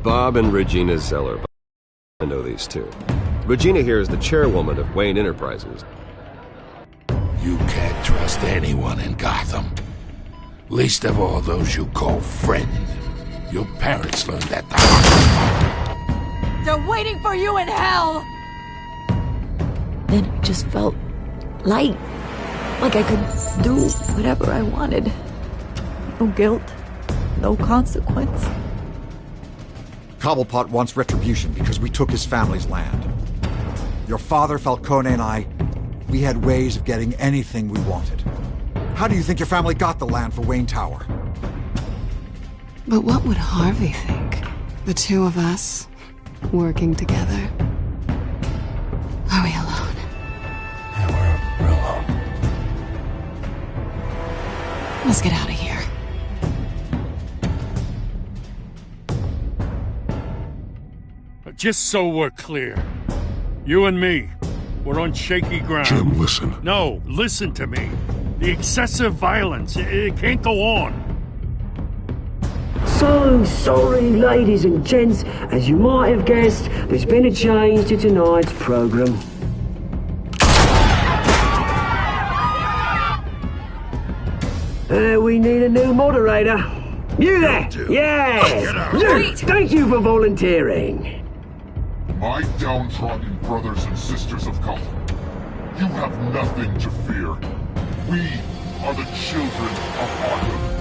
Bob and Regina Zeller. I know these two. Regina here is the chairwoman of Wayne Enterprises. You can't trust anyone in Gotham. Least of all those you call friends. Your parents learned that the hard way. They're waiting for you in hell! Then it just felt light. Like I could do whatever I wanted. No guilt. No consequence. Cobblepot wants retribution because we took his family's land. Your father, Falcone, and I, we had ways of getting anything we wanted. How do you think your family got the land for Wayne Tower? But what would Harvey think? The two of us, working together. Are we alone? Yeah, we're alone. Let's get out of here. Just so we're clear, you and me, we're on shaky ground. Jim, listen. No, listen to me. The excessive violence, it can't go on. So sorry, ladies and gents. As you might have guessed, there's been a change to tonight's program. We need a new moderator. You there? Yes! You! Thank you for volunteering. My downtrodden brothers and sisters of Gotham, you have nothing to fear. We are the children of Arkham.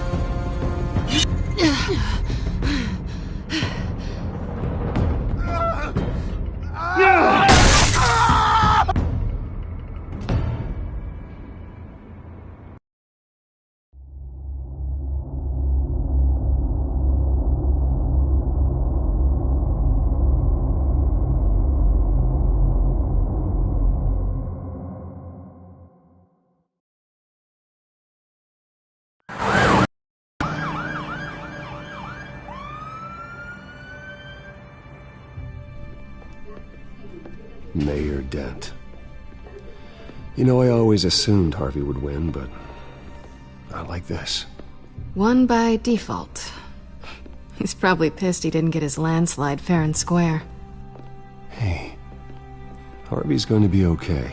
Mayor Dent. You know, I always assumed Harvey would win, but not like this. Won by default. He's probably pissed he didn't get his landslide fair and square. Hey, Harvey's going to be okay.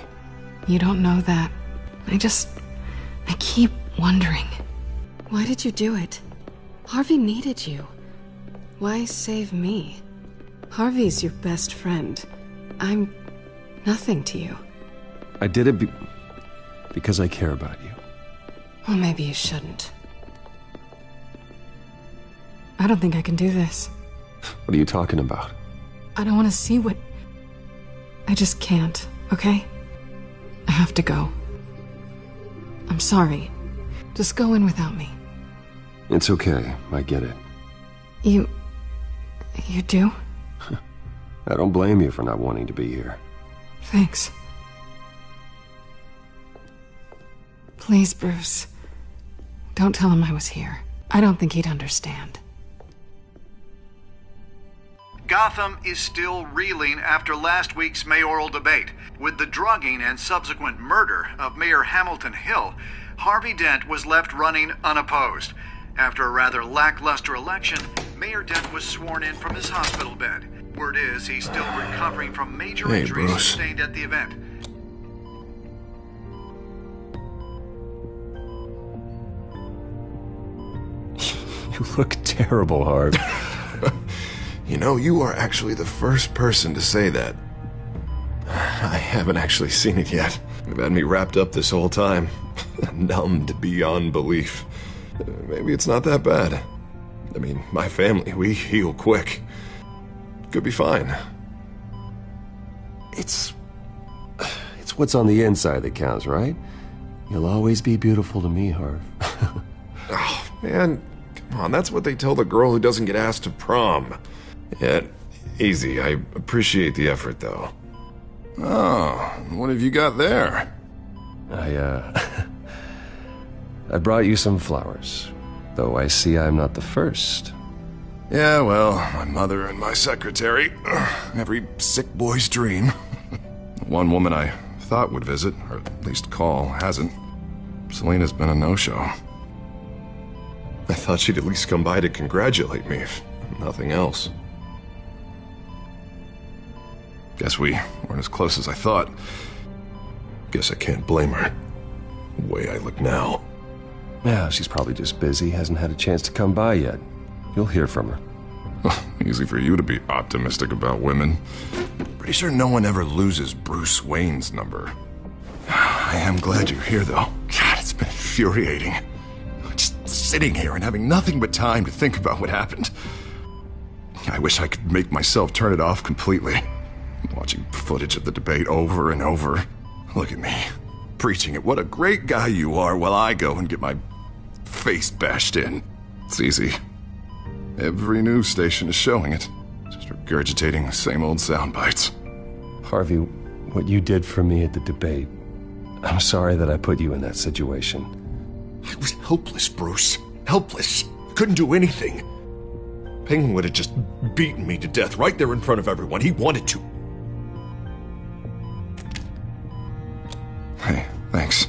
You don't know that. I keep wondering. Why did you do it? Harvey needed you. Why save me? Harvey's your best friend. I'm nothing to you. I did it because I care about you. Well, maybe you shouldn't. I don't think I can do this. What are you talking about? I don't want to see what... I just can't, okay? I have to go. I'm sorry. Just go in without me. It's okay. I get it. You do? I don't blame you for not wanting to be here. Thanks. Please, Bruce. Don't tell him I was here. I don't think he'd understand. Gotham is still reeling after last week's mayoral debate. With the drugging and subsequent murder of Mayor Hamilton Hill, Harvey Dent was left running unopposed. After a rather lackluster election, Mayor Dent was sworn in from his hospital bed. Word is he's still recovering from major injuries sustained at the event. You look terrible, Harv. You know, you are actually the first person to say that. I haven't actually seen it yet. You've had me wrapped up this whole time. Numbed beyond belief. Maybe it's not that bad. I mean, my family, we heal quick. Could be fine. It's what's on the inside that counts, right? You'll always be beautiful to me, Harv. Oh, man, come on, that's what they tell the girl who doesn't get asked to prom. Yeah, easy, I appreciate the effort, though. Oh, what have you got there? I brought you some flowers, though I see I'm not the first. Yeah, well, my mother and my secretary. Every sick boy's dream. One woman I thought would visit, or at least call, hasn't. Selena's been a no-show. I thought she'd at least come by to congratulate me, if nothing else. Guess we weren't as close as I thought. Guess I can't blame her. The way I look now. Yeah, she's probably just busy, hasn't had a chance to come by yet. You'll hear from her. Easy for you to be optimistic about women. Pretty sure no one ever loses Bruce Wayne's number. I am glad you're here, though. God, it's been infuriating. Just sitting here and having nothing but time to think about what happened. I wish I could make myself turn it off completely. Watching footage of the debate over and over. Look at me, preaching at what a great guy you are while I go and get my face bashed in. It's easy. Every news station is showing it. Just regurgitating the same old sound bites. Harvey, what you did for me at the debate, I'm sorry that I put you in that situation. I was helpless, Bruce. Helpless. Couldn't do anything. Penguin would have just beaten me to death right there in front of everyone. He wanted to. Hey, thanks.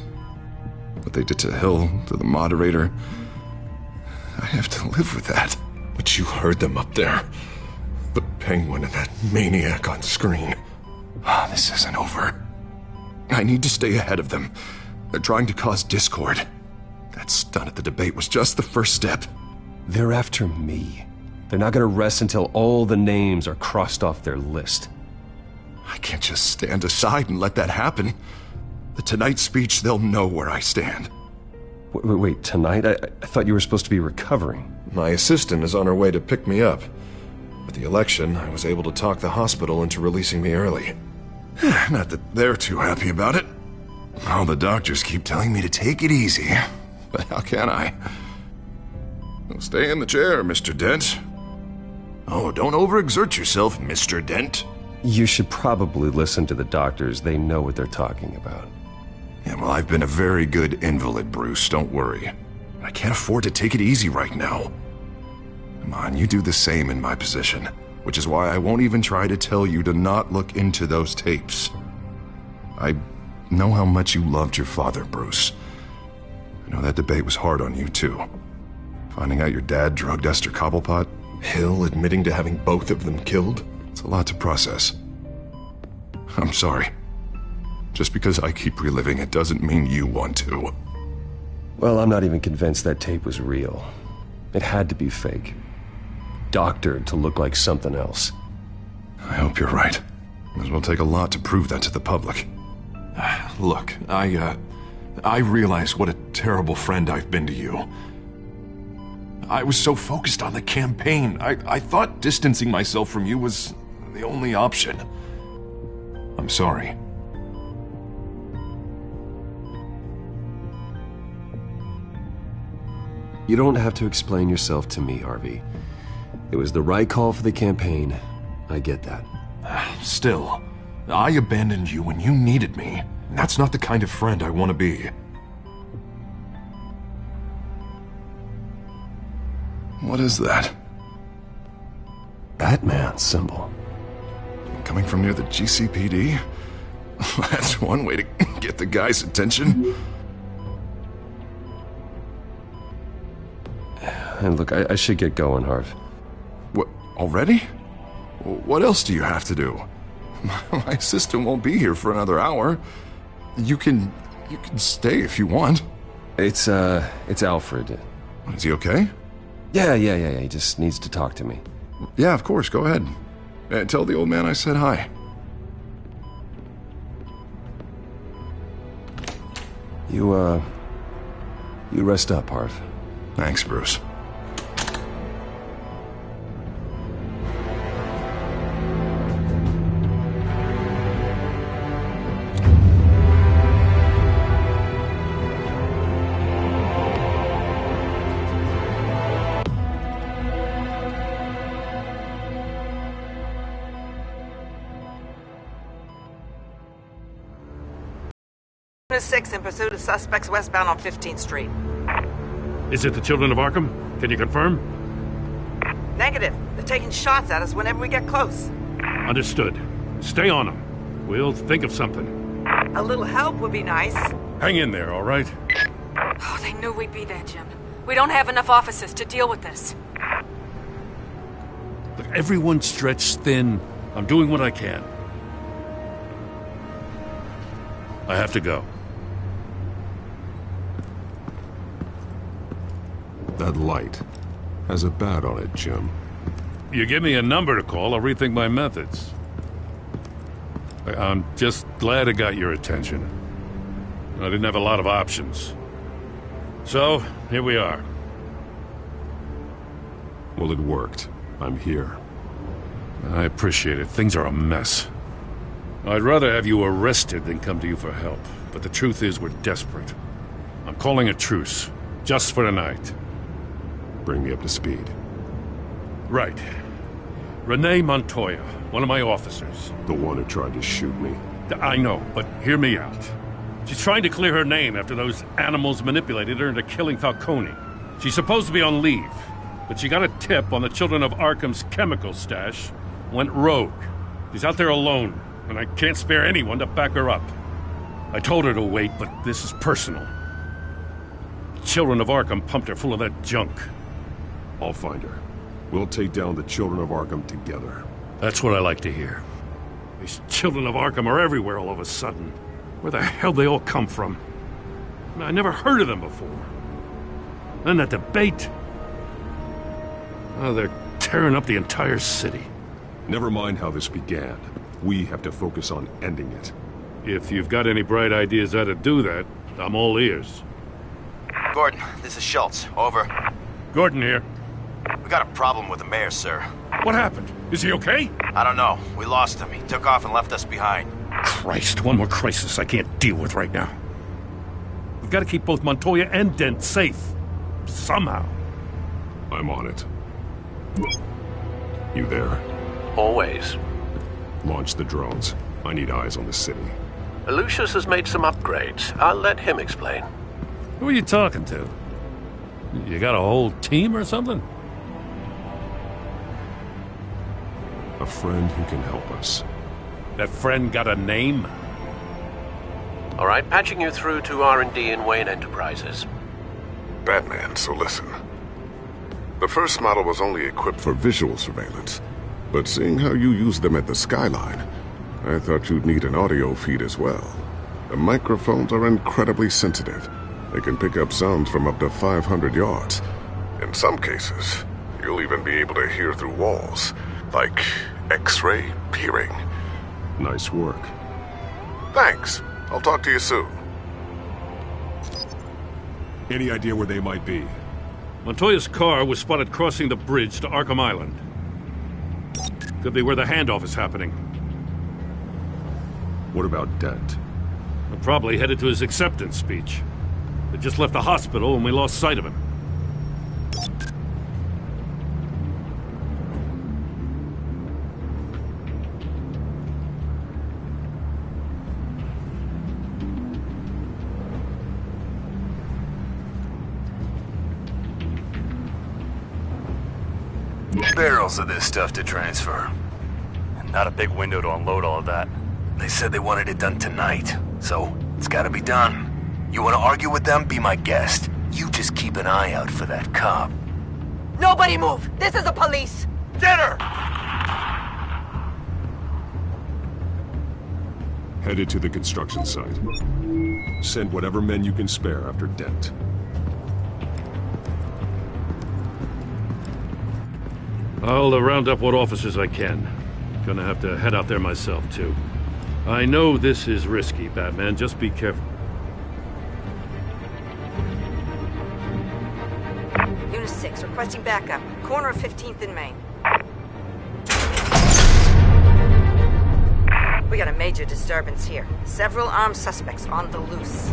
What they did to Hill, to the moderator, I have to live with that. But you heard them up there. The Penguin and that maniac on screen. This isn't over. I need to stay ahead of them. They're trying to cause discord. That stunt at the debate was just the first step. They're after me. They're not gonna rest until all the names are crossed off their list. I can't just stand aside and let that happen. The Tonight speech, they'll know where I stand. Wait, tonight? I thought you were supposed to be recovering. My assistant is on her way to pick me up. With the election, I was able to talk the hospital into releasing me early. Not that they're too happy about it. All the doctors keep telling me to take it easy. But how can I? Well, stay in the chair, Mr. Dent. Oh, don't overexert yourself, Mr. Dent. You should probably listen to the doctors. They know what they're talking about. Yeah, well, I've been a very good invalid, Bruce. Don't worry. I can't afford to take it easy right now. Come on, you do the same in my position. Which is why I won't even try to tell you to not look into those tapes. I know how much you loved your father, Bruce. I know that debate was hard on you, too. Finding out your dad drugged Esther Cobblepot. Hill admitting to having both of them killed. It's a lot to process. I'm sorry. Just because I keep reliving it doesn't mean you want to. Well, I'm not even convinced that tape was real. It had to be fake. Doctored to look like something else. I hope you're right. It will take a lot to prove that to the public. Look, I realize what a terrible friend I've been to you. I was so focused on the campaign. I thought distancing myself from you was the only option. I'm sorry. You don't have to explain yourself to me, Harvey. It was the right call for the campaign. I get that. Still, I abandoned you when you needed me. That's not the kind of friend I want to be. What is that? Batman symbol. Coming from near the GCPD? That's one way to get the guy's attention. And look, I should get going, Harv. What, already? What else do you have to do? My assistant won't be here for another hour. You can stay if you want. It's Alfred. Is he okay? Yeah, he just needs to talk to me. Yeah, of course, go ahead. Tell the old man I said hi. You rest up, Harv. Thanks, Bruce. Unit 6 in pursuit of suspects westbound on 15th Street. Is it the Children of Arkham? Can you confirm? Negative. They're taking shots at us whenever we get close. Understood. Stay on them. We'll think of something. A little help would be nice. Hang in there, all right? Oh, they knew we'd be there, Jim. We don't have enough officers to deal with this. Look, everyone's stretched thin. I'm doing what I can. I have to go. That light has a bat on it, Jim. You give me a number to call, I'll rethink my methods. I'm just glad it got your attention. I didn't have a lot of options. So, here we are. Well, it worked. I'm here. I appreciate it. Things are a mess. I'd rather have you arrested than come to you for help. But the truth is, we're desperate. I'm calling a truce. Just for tonight. Bring me up to speed. Right. Renee Montoya, one of my officers. The one who tried to shoot me. I know, but hear me out. She's trying to clear her name after those animals manipulated her into killing Falcone. She's supposed to be on leave, but she got a tip on the Children of Arkham's chemical stash, went rogue. She's out there alone, and I can't spare anyone to back her up. I told her to wait, but this is personal. Children of Arkham pumped her full of that junk. I'll find her. We'll take down the Children of Arkham together. That's what I like to hear. These Children of Arkham are everywhere all of a sudden. Where the hell they all come from? I never heard of them before. And that debate. Oh, they're tearing up the entire city. Never mind how this began. We have to focus on ending it. If you've got any bright ideas how to do that, I'm all ears. Gordon, this is Schultz. Over. Gordon here. We got a problem with the mayor, sir. What happened? Is he okay? I don't know. We lost him. He took off and left us behind. Christ, one more crisis I can't deal with right now. We've got to keep both Montoya and Dent safe. Somehow. I'm on it. You there? Always. Launch the drones. I need eyes on the city. Lucius has made some upgrades. I'll let him explain. Who are you talking to? You got a whole team or something? A friend who can help us. That friend got a name? All right, patching you through to R&D in Wayne Enterprises. Batman, so listen. The first model was only equipped for visual surveillance, but seeing how you use them at the skyline, I thought you'd need an audio feed as well. The microphones are incredibly sensitive. They can pick up sounds from up to 500 yards. In some cases, you'll even be able to hear through walls, like X-ray peering. Nice work. Thanks. I'll talk to you soon. Any idea where they might be? Montoya's car was spotted crossing the bridge to Arkham Island. Could be where the handoff is happening. What about Dent? We're probably headed to his acceptance speech. They just left the hospital and we lost sight of him. Barrels of this stuff to transfer. And not a big window to unload all of that. They said they wanted it done tonight, so it's gotta be done. You wanna argue with them? Be my guest. You just keep an eye out for that cop. Nobody move! This is the police! Get her! Headed to the construction site. Send whatever men you can spare after Dent. I'll round up what officers I can. Gonna have to head out there myself, too. I know this is risky, Batman. Just be careful. Unit 6, requesting backup. Corner of 15th and Main. We got a major disturbance here. Several armed suspects on the loose.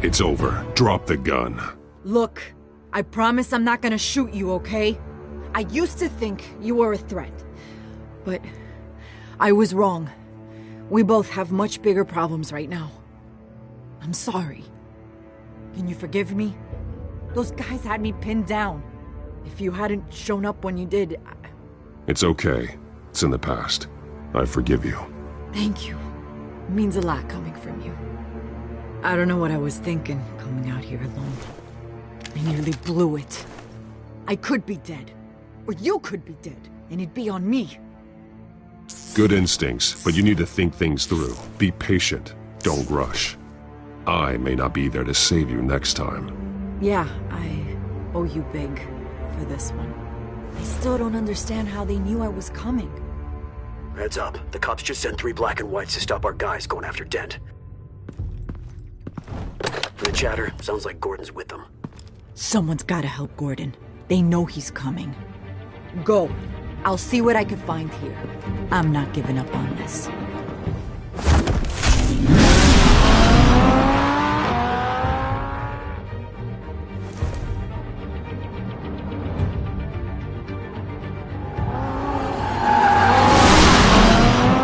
It's over. Drop the gun. Look, I promise I'm not gonna shoot you, okay? I used to think you were a threat, but I was wrong. We both have much bigger problems right now. I'm sorry. Can you forgive me? Those guys had me pinned down. If you hadn't shown up when you did, It's okay. It's in the past. I forgive you. Thank you. It means a lot coming from you. I don't know what I was thinking, coming out here alone. I nearly blew it. I could be dead. Or you could be dead, and it'd be on me. Good instincts, but you need to think things through. Be patient. Don't rush. I may not be there to save you next time. Yeah, I owe you big for this one. I still don't understand how they knew I was coming. Heads up. The cops just sent 3 black and whites to stop our guys going after Dent. From the chatter, sounds like Gordon's with them. Someone's gotta help Gordon. They know he's coming. Go. I'll see what I can find here. I'm not giving up on this.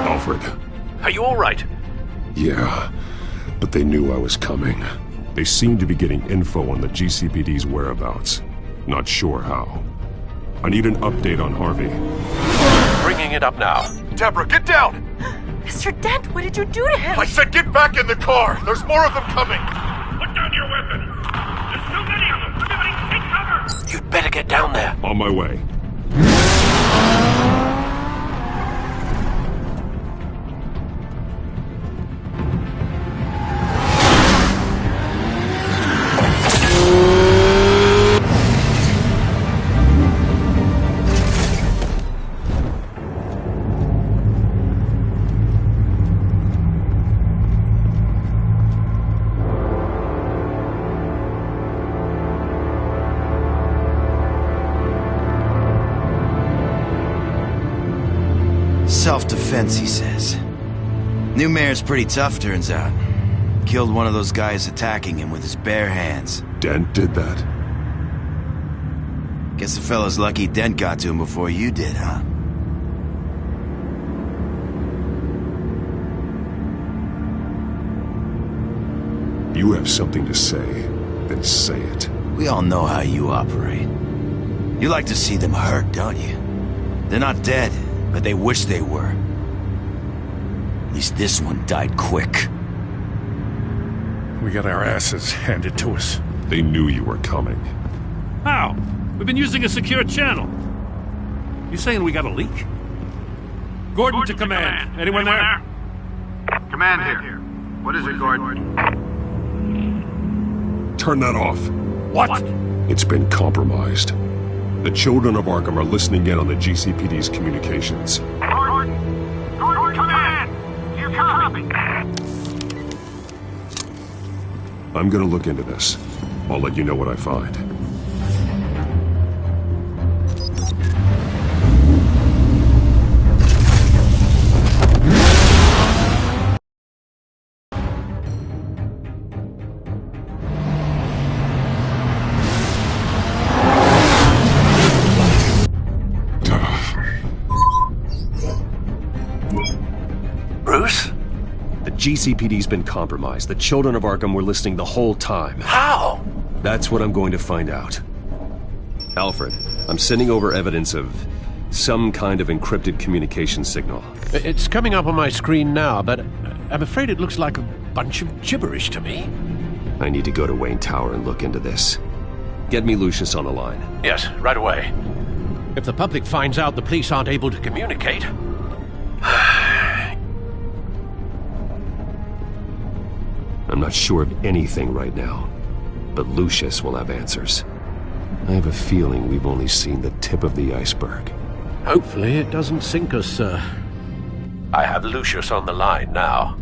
Alfred. Are you all right? Yeah, but they knew I was coming. They seemed to be getting info on the GCPD's whereabouts. Not sure how. I need an update on Harvey. Bringing it up now. Deborah, get down! Mr. Dent, what did you do to him? I said get back in the car! There's more of them coming! Put down your weapon! There's too many of them! Everybody take cover! You'd better get down there. On my way. Self-defense, he says. New mayor's pretty tough, turns out. Killed one of those guys attacking him with his bare hands. Dent did that? Guess the fella's lucky Dent got to him before you did, huh? You have something to say, then say it. We all know how you operate. You like to see them hurt, don't you? They're not dead, but they wish they were. At least this one died quick. We got our asses handed to us. They knew you were coming. How? We've been using a secure channel. You saying we got a leak? Gordon to command. Anyone there? Command here. What is it, Gordon? Turn that off. What? It's been compromised. The children of Arkham are listening in on the GCPD's communications. Gordon, command! Do you copy? I'm gonna look into this. I'll let you know what I find. Bruce? The GCPD's been compromised. The children of Arkham were listening the whole time. How? That's what I'm going to find out. Alfred, I'm sending over evidence of some kind of encrypted communication signal. It's coming up on my screen now, but I'm afraid it looks like a bunch of gibberish to me. I need to go to Wayne Tower and look into this. Get me Lucius on the line. Yes, right away. If the public finds out the police aren't able to communicate... I'm not sure of anything right now, but Lucius will have answers. I have a feeling we've only seen the tip of the iceberg. Hopefully it doesn't sink us, sir. I have Lucius on the line now.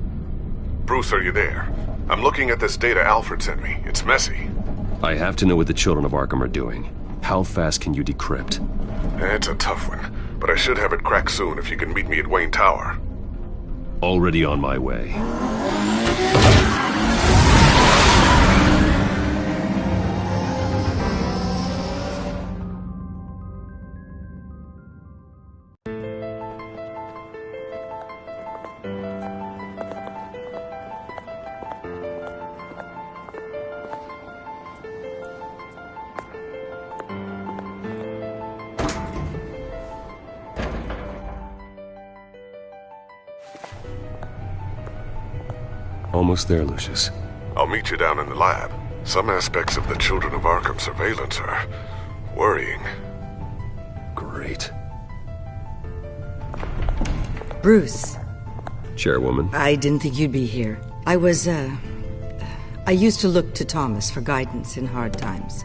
Bruce, are you there? I'm looking at this data Alfred sent me. It's messy. I have to know what the children of Arkham are doing. How fast can you decrypt? It's a tough one, but I should have it cracked soon if you can meet me at Wayne Tower. Already on my way. Almost there, Lucius. I'll meet you down in the lab. Some aspects of the Children of Arkham surveillance are worrying. Great. Bruce. Chairwoman. I didn't think you'd be here. I used to look to Thomas for guidance in hard times.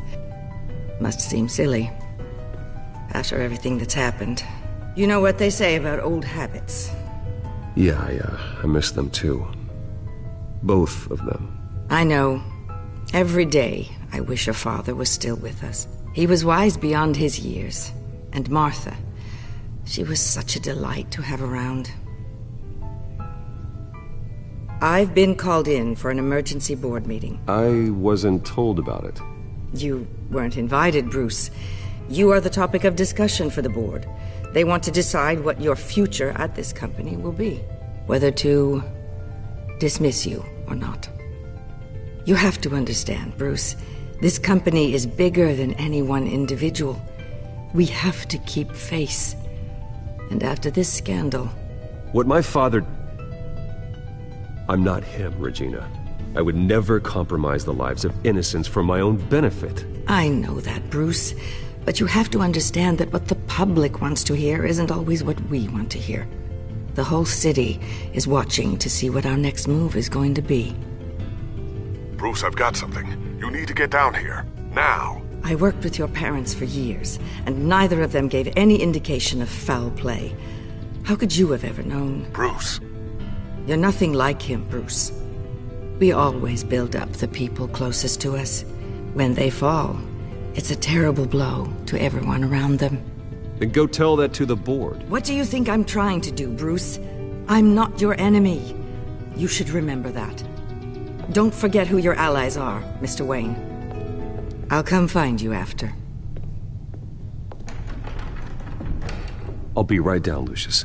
Must seem silly. After everything that's happened. You know what they say about old habits. Yeah, I miss them too. Both of them. I know. Every day, I wish your father was still with us. He was wise beyond his years. And Martha, she was such a delight to have around. I've been called in for an emergency board meeting. I wasn't told about it. You weren't invited, Bruce. You are the topic of discussion for the board. They want to decide what your future at this company will be. Whether to dismiss you or not. You have to understand, Bruce. This company is bigger than any one individual. We have to keep face. And after this scandal... What my father... I'm not him, Regina. I would never compromise the lives of innocents for my own benefit. I know that, Bruce. But you have to understand that what the public wants to hear isn't always what we want to hear. The whole city is watching to see what our next move is going to be. Bruce, I've got something. You need to get down here. Now. I worked with your parents for years, and neither of them gave any indication of foul play. How could you have ever known? Bruce. You're nothing like him, Bruce. We always build up the people closest to us. When they fall, it's a terrible blow to everyone around them. Then go tell that to the board. What do you think I'm trying to do, Bruce? I'm not your enemy. You should remember that. Don't forget who your allies are, Mr. Wayne. I'll come find you after. I'll be right down, Lucius.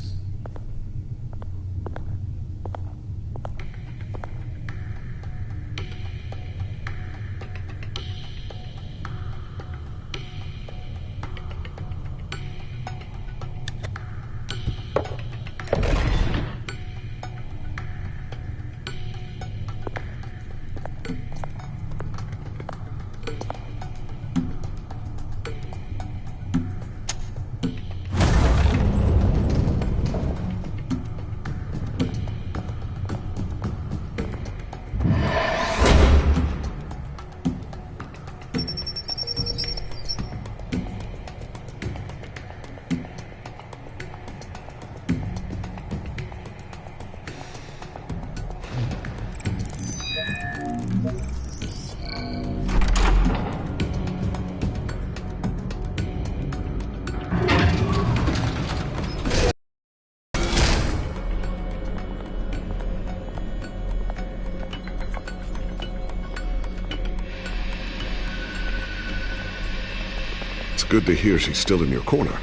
Good to hear she's still in your corner.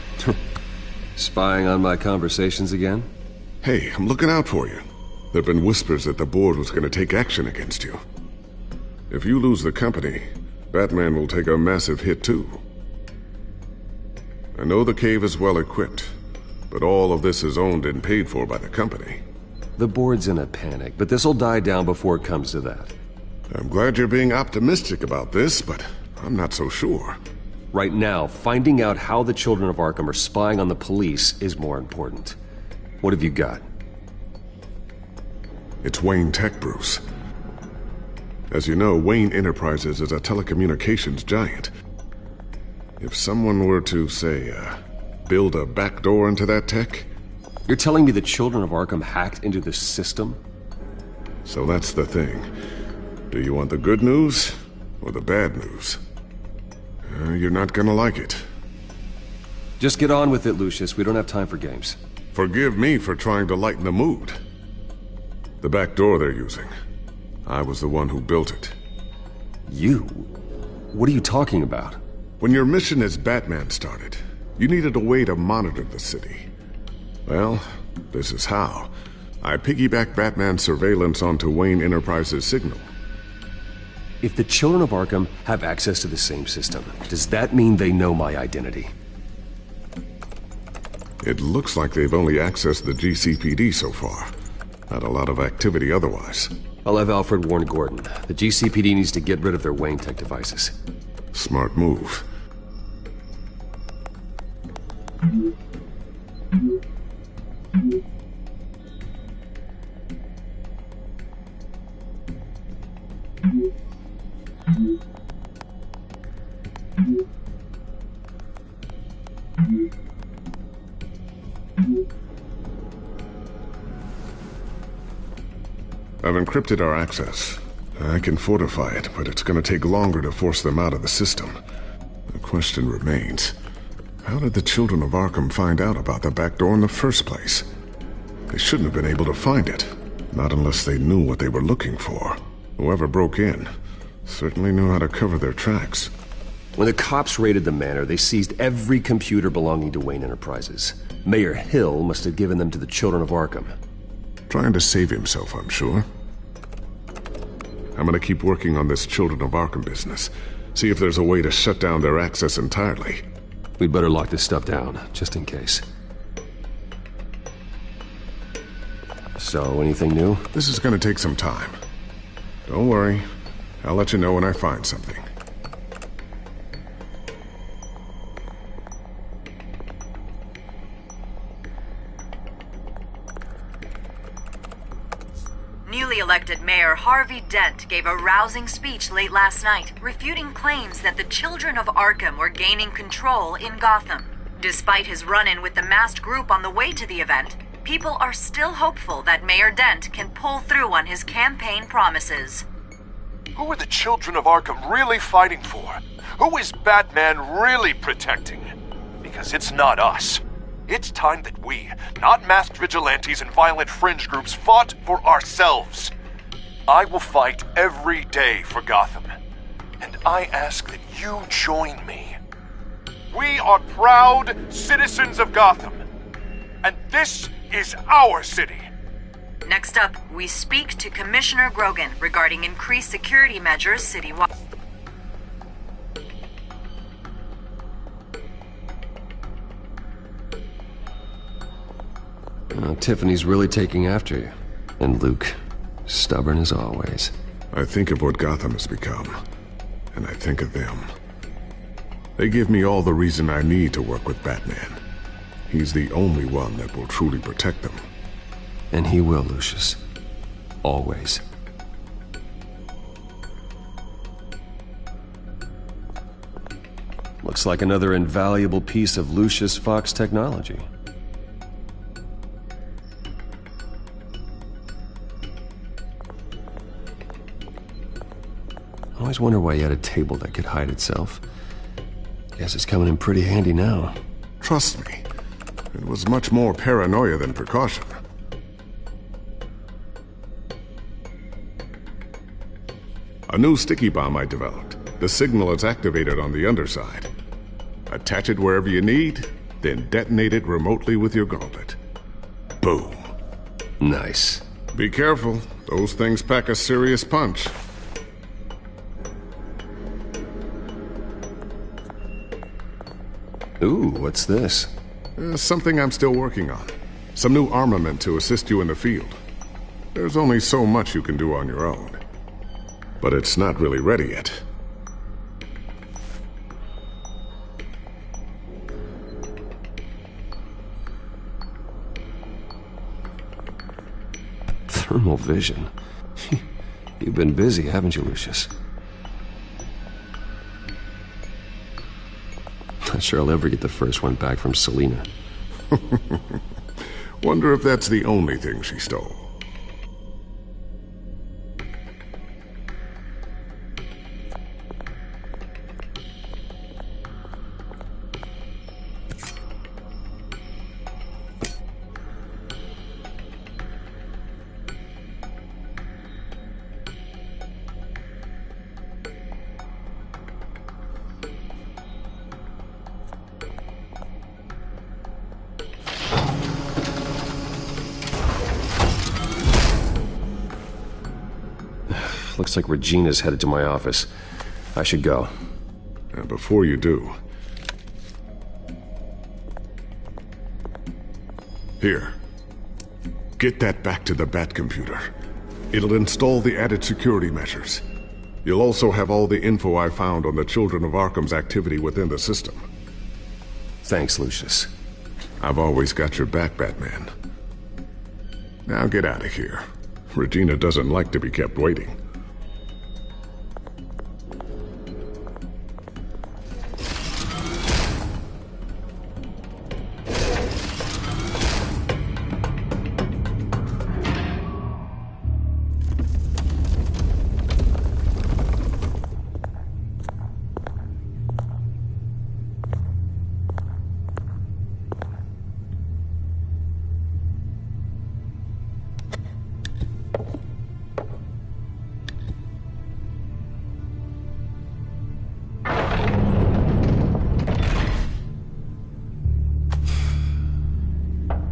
Spying on my conversations again? Hey, I'm looking out for you. There've been whispers that the board was going to take action against you. If you lose the company, Batman will take a massive hit too. I know the cave is well equipped, but all of this is owned and paid for by the company. The board's in a panic, but this'll die down before it comes to that. I'm glad you're being optimistic about this, but I'm not so sure. Right now, finding out how the Children of Arkham are spying on the police is more important. What have you got? It's Wayne Tech, Bruce. As you know, Wayne Enterprises is a telecommunications giant. If someone were to, say, build a backdoor into that tech... You're telling me the Children of Arkham hacked into the system? So that's the thing. Do you want the good news or the bad news? You're not gonna like it. Just get on with it, Lucius. We don't have time for games. Forgive me for trying to lighten the mood. The back door they're using. I was the one who built it. You? What are you talking about? When your mission as Batman started, you needed a way to monitor the city. Well, this is how. I piggybacked Batman's surveillance onto Wayne Enterprises' signal. If the children of Arkham have access to the same system, does that mean they know my identity? It looks like they've only accessed the GCPD so far. Not a lot of activity otherwise. I'll have Alfred warn Gordon. The GCPD needs to get rid of their Wayne Tech devices. Smart move. I've encrypted our access. I can fortify it, but it's going to take longer to force them out of the system. The question remains, how did the children of Arkham find out about the back door in the first place? They shouldn't have been able to find it, not unless they knew what they were looking for. Whoever broke in certainly knew how to cover their tracks. When the cops raided the manor, they seized every computer belonging to Wayne Enterprises. Mayor Hill must have given them to the children of Arkham. Trying to save himself, I'm sure. I'm gonna keep working on this Children of Arkham business. See if there's a way to shut down their access entirely. We'd better lock this stuff down, just in case. So, anything new? This is gonna take some time. Don't worry. I'll let you know when I find something. Newly elected Mayor Harvey Dent gave a rousing speech late last night, refuting claims that the children of Arkham were gaining control in Gotham. Despite his run-in with the masked group on the way to the event, people are still hopeful that Mayor Dent can pull through on his campaign promises. Who are the children of Arkham really fighting for? Who is Batman really protecting? Because it's not us. It's time that we, not masked vigilantes and violent fringe groups, fought for ourselves. I will fight every day for Gotham. And I ask that you join me. We are proud citizens of Gotham. And this is our city. Next up, we speak to Commissioner Grogan regarding increased security measures citywide. Tiffany's really taking after you. And Luke, stubborn as always. I think of what Gotham has become, and I think of them. They give me all the reason I need to work with Batman. He's the only one that will truly protect them. And he will, Lucius. Always. Looks like another invaluable piece of Lucius Fox technology. I always wonder why you had a table that could hide itself. Guess it's coming in pretty handy now. Trust me, it was much more paranoia than precaution. A new sticky bomb I developed. The signal is activated on the underside. Attach it wherever you need, then detonate it remotely with your gauntlet. Boom. Nice. Be careful. Those things pack a serious punch. Ooh, what's this? Something I'm still working on. Some new armament to assist you in the field. There's only so much you can do on your own. But it's not really ready yet. Thermal vision. You've been busy, haven't you, Lucius? Not sure I'll ever get the first one back from Selina. Wonder if that's the only thing she stole. Looks like Regina's headed to my office. I should go. And before you do... Here. Get that back to the Bat computer. It'll install the added security measures. You'll also have all the info I found on the Children of Arkham's activity within the system. Thanks, Lucius. I've always got your back, Batman. Now get out of here. Regina doesn't like to be kept waiting.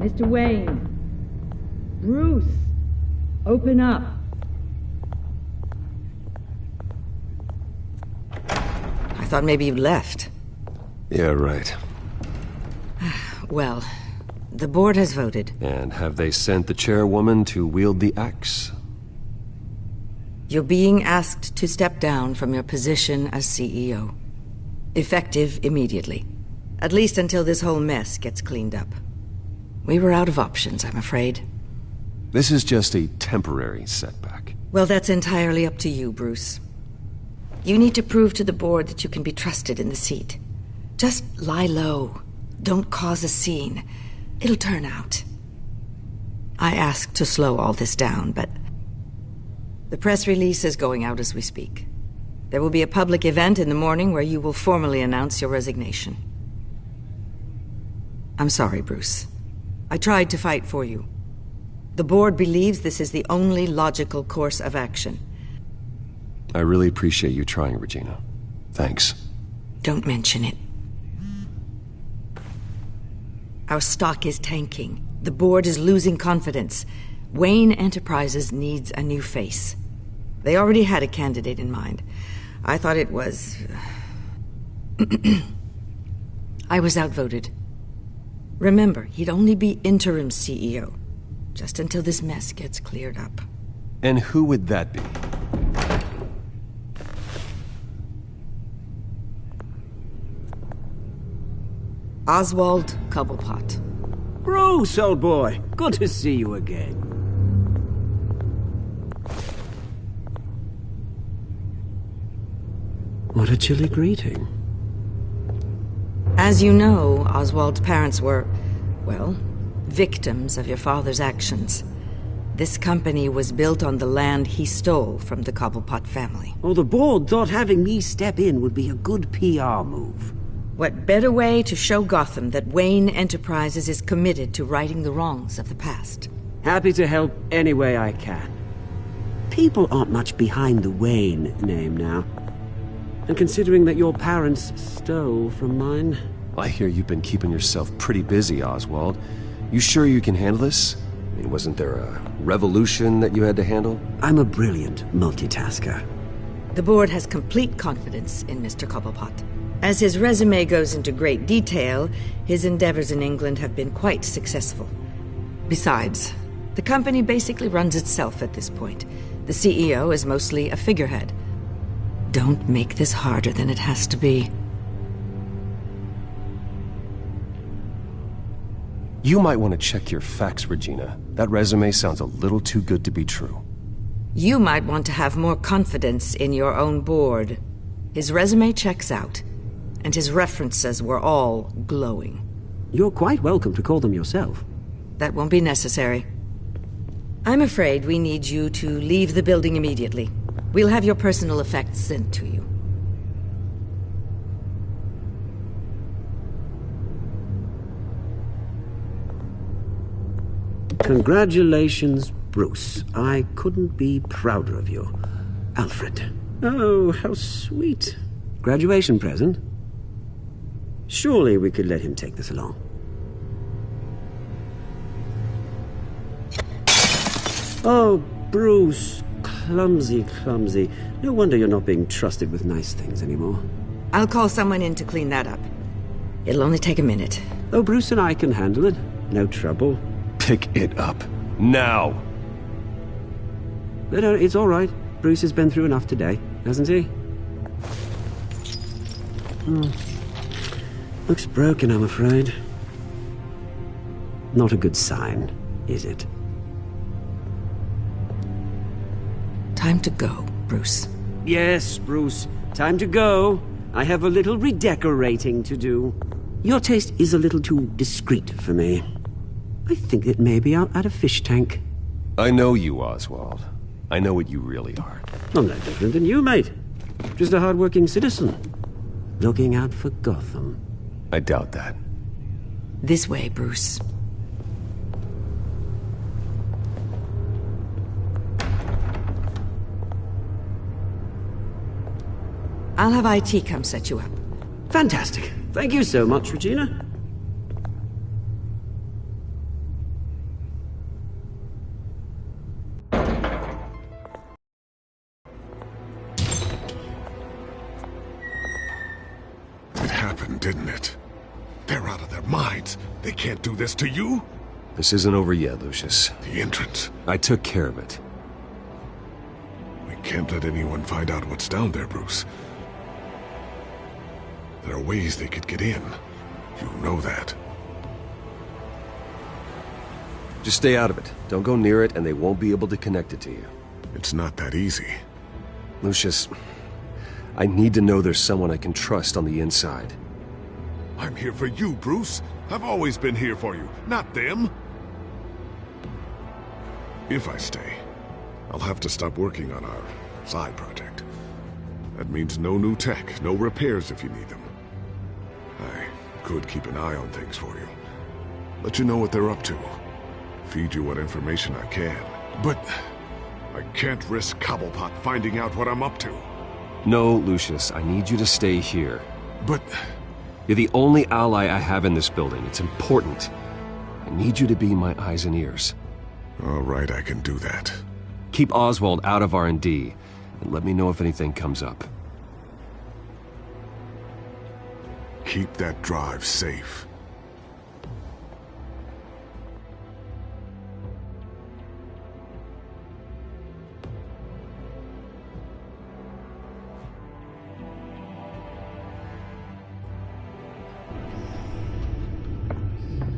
Mr. Wayne. Bruce. Open up. I thought maybe you'd left. Yeah, right. Well, the board has voted. And have they sent the chairwoman to wield the axe? You're being asked to step down from your position as CEO. Effective immediately. At least until this whole mess gets cleaned up. We were out of options, I'm afraid. This is just a temporary setback. Well, that's entirely up to you, Bruce. You need to prove to the board that you can be trusted in the seat. Just lie low. Don't cause a scene. It'll turn out. I asked to slow all this down, but... the press release is going out as we speak. There will be a public event in the morning where you will formally announce your resignation. I'm sorry, Bruce. I tried to fight for you. The board believes this is the only logical course of action. I really appreciate you trying, Regina. Thanks. Don't mention it. Our stock is tanking. The board is losing confidence. Wayne Enterprises needs a new face. They already had a candidate in mind. I thought it was... I was outvoted. Remember, he'd only be interim CEO, just until this mess gets cleared up. And who would that be? Oswald Cobblepot. Bruce, old boy. Good to see you again. What a chilly greeting. As you know, Oswald's parents were, well, victims of your father's actions. This company was built on the land he stole from the Cobblepot family. Oh, the board thought having me step in would be a good PR move. What better way to show Gotham that Wayne Enterprises is committed to righting the wrongs of the past? Happy to help any way I can. People aren't much behind the Wayne name now. And considering that your parents stole from mine... I hear you've been keeping yourself pretty busy, Oswald. You sure you can handle this? I mean, wasn't there a revolution that you had to handle? I'm a brilliant multitasker. The board has complete confidence in Mr. Cobblepot. As his resume goes into great detail, his endeavors in England have been quite successful. Besides, the company basically runs itself at this point. The CEO is mostly a figurehead. Don't make this harder than it has to be. You might want to check your facts, Regina. That resume sounds a little too good to be true. You might want to have more confidence in your own board. His resume checks out, and his references were all glowing. You're quite welcome to call them yourself. That won't be necessary. I'm afraid we need you to leave the building immediately. We'll have your personal effects sent to you. Congratulations, Bruce. I couldn't be prouder of you. Alfred. Oh, how sweet. Graduation present? Surely we could let him take this along. Oh, Bruce. Clumsy, clumsy. No wonder you're not being trusted with nice things anymore. I'll call someone in to clean that up. It'll only take a minute. Oh, Bruce and I can handle it. No trouble. Pick it up. Now! No, it's all right. Bruce has been through enough today, hasn't he? Looks broken, I'm afraid. Not a good sign, is it? Time to go, Bruce. Yes, Bruce. Time to go. I have a little redecorating to do. Your taste is a little too discreet for me. I think that maybe I'll add a fish tank. I know you, Oswald. I know what you really are. I'm no different than you, mate. Just a hard-working citizen. Looking out for Gotham. I doubt that. This way, Bruce. I'll have IT come set you up. Fantastic. Thank you so much, Regina. It happened, didn't it? They're out of their minds. They can't do this to you? This isn't over yet, Lucius. The entrance. I took care of it. We can't let anyone find out what's down there, Bruce. There are ways they could get in. You know that. Just stay out of it. Don't go near it, and they won't be able to connect it to you. It's not that easy. Lucius, I need to know there's someone I can trust on the inside. I'm here for you, Bruce. I've always been here for you, not them. If I stay, I'll have to stop working on our side project. That means no new tech, no repairs if you need them. I could keep an eye on things for you. Let you know what they're up to. Feed you what information I can. But I can't risk Cobblepot finding out what I'm up to. No, Lucius, I need you to stay here. But... You're the only ally I have in this building. It's important. I need you to be my eyes and ears. All right, I can do that. Keep Oswald out of R&D, and let me know if anything comes up. Keep that drive safe.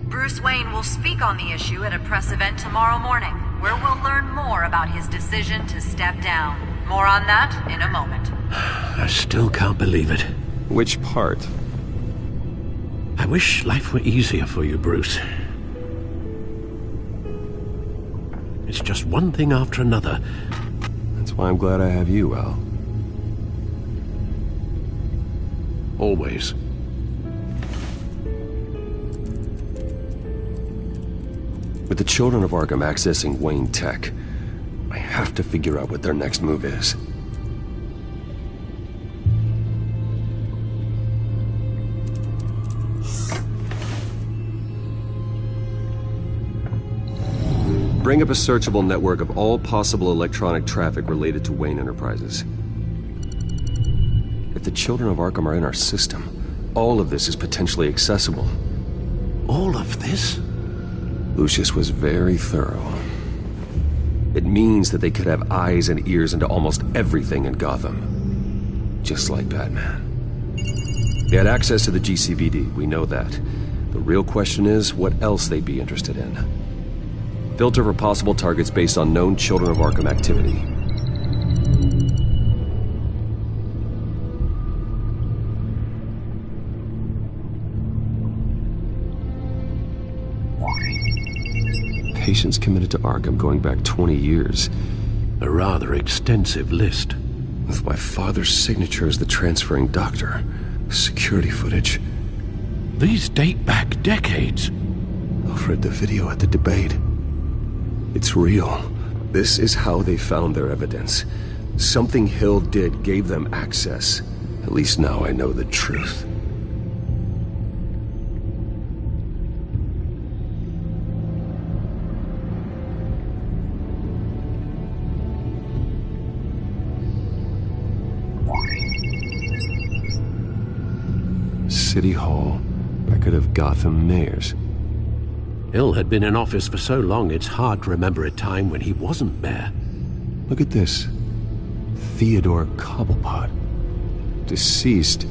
Bruce Wayne will speak on the issue at a press event tomorrow morning, where we'll learn more about his decision to step down. More on that in a moment. I still can't believe it. Which part? I wish life were easier for you, Bruce. It's just one thing after another. That's why I'm glad I have you, Al. Always. With the children of Arkham accessing Wayne Tech, I have to figure out what their next move is. Bring up a searchable network of all possible electronic traffic related to Wayne Enterprises. If the children of Arkham are in our system, all of this is potentially accessible. All of this? Lucius was very thorough. It means that they could have eyes and ears into almost everything in Gotham. Just like Batman. They had access to the GCPD, we know that. The real question is, what else they'd be interested in. Filter for possible targets based on known Children of Arkham activity. Patients committed to Arkham going back 20 years. A rather extensive list. With my father's signature as the transferring doctor. Security footage. These date back decades. I've read the video at the debate. It's real. This is how they found their evidence. Something Hill did gave them access. At least now I know the truth. City Hall, record of Gotham mayors. Hill had been in office for so long, it's hard to remember a time when he wasn't mayor. Look at this. Theodore Cobblepot. Deceased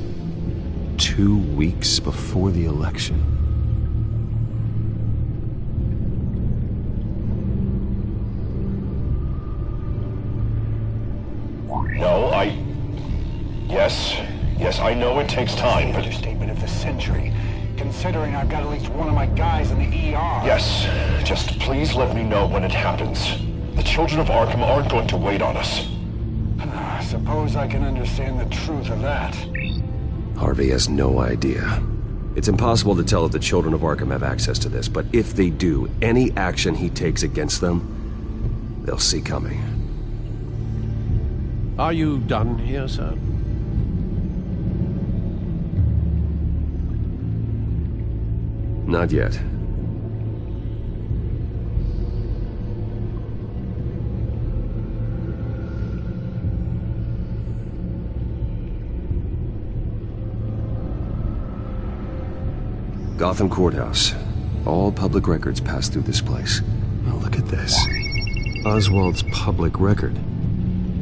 2 weeks before the election. No, Yes, I know it takes time, but... Understatement of the century, considering I've got at least one of my guys in the ER. Yes, just please let me know when it happens. The children of Arkham aren't going to wait on us. I suppose I can understand the truth of that. Harvey has no idea. It's impossible to tell if the children of Arkham have access to this, but if they do, any action he takes against them, they'll see coming. Are you done here, sir? Not yet. Gotham Courthouse. All public records pass through this place. Now look at this. Oswald's public record.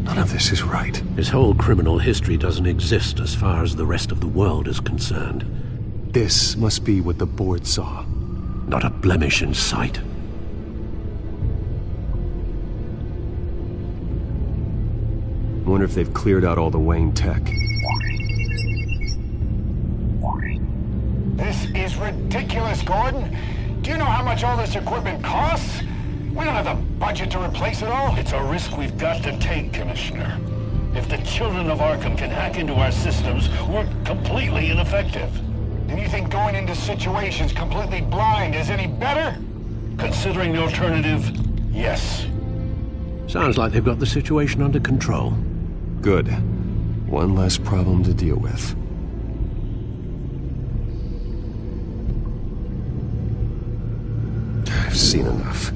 None of this is right. His whole criminal history doesn't exist as far as the rest of the world is concerned. This must be what the board saw. Not a blemish in sight. Wonder if they've cleared out all the Wayne tech. This is ridiculous, Gordon. Do you know how much all this equipment costs? We don't have the budget to replace it all. It's a risk we've got to take, Commissioner. If the children of Arkham can hack into our systems, we're completely ineffective. And you think going into situations completely blind is any better? Considering the alternative, yes. Sounds like they've got the situation under control. Good. One less problem to deal with. I've seen enough.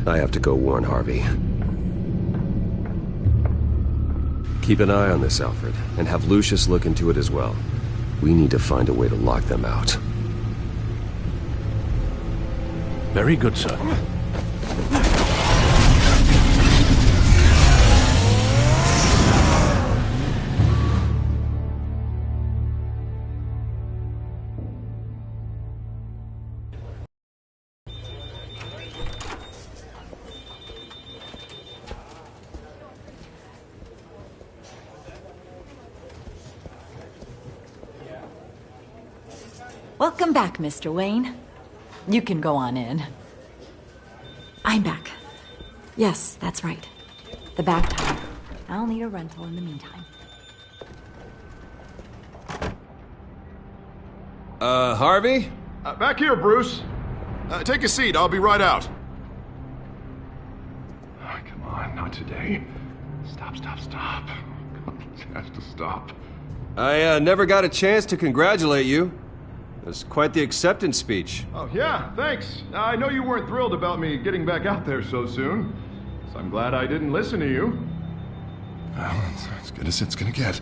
I have to go warn Harvey. Keep an eye on this, Alfred, and have Lucius look into it as well. We need to find a way to lock them out. Very good, sir. Welcome back, Mr. Wayne. You can go on in. I'm back. Yes, that's right. The back tire. I'll need a rental in the meantime. Harvey? Back here, Bruce. Take a seat, I'll be right out. Oh, come on, not today. Stop. It has to stop. I never got a chance to congratulate you. It was quite the acceptance speech. Oh, yeah, thanks. I know you weren't thrilled about me getting back out there so soon, so I'm glad I didn't listen to you. Well, it's as good as it's gonna get.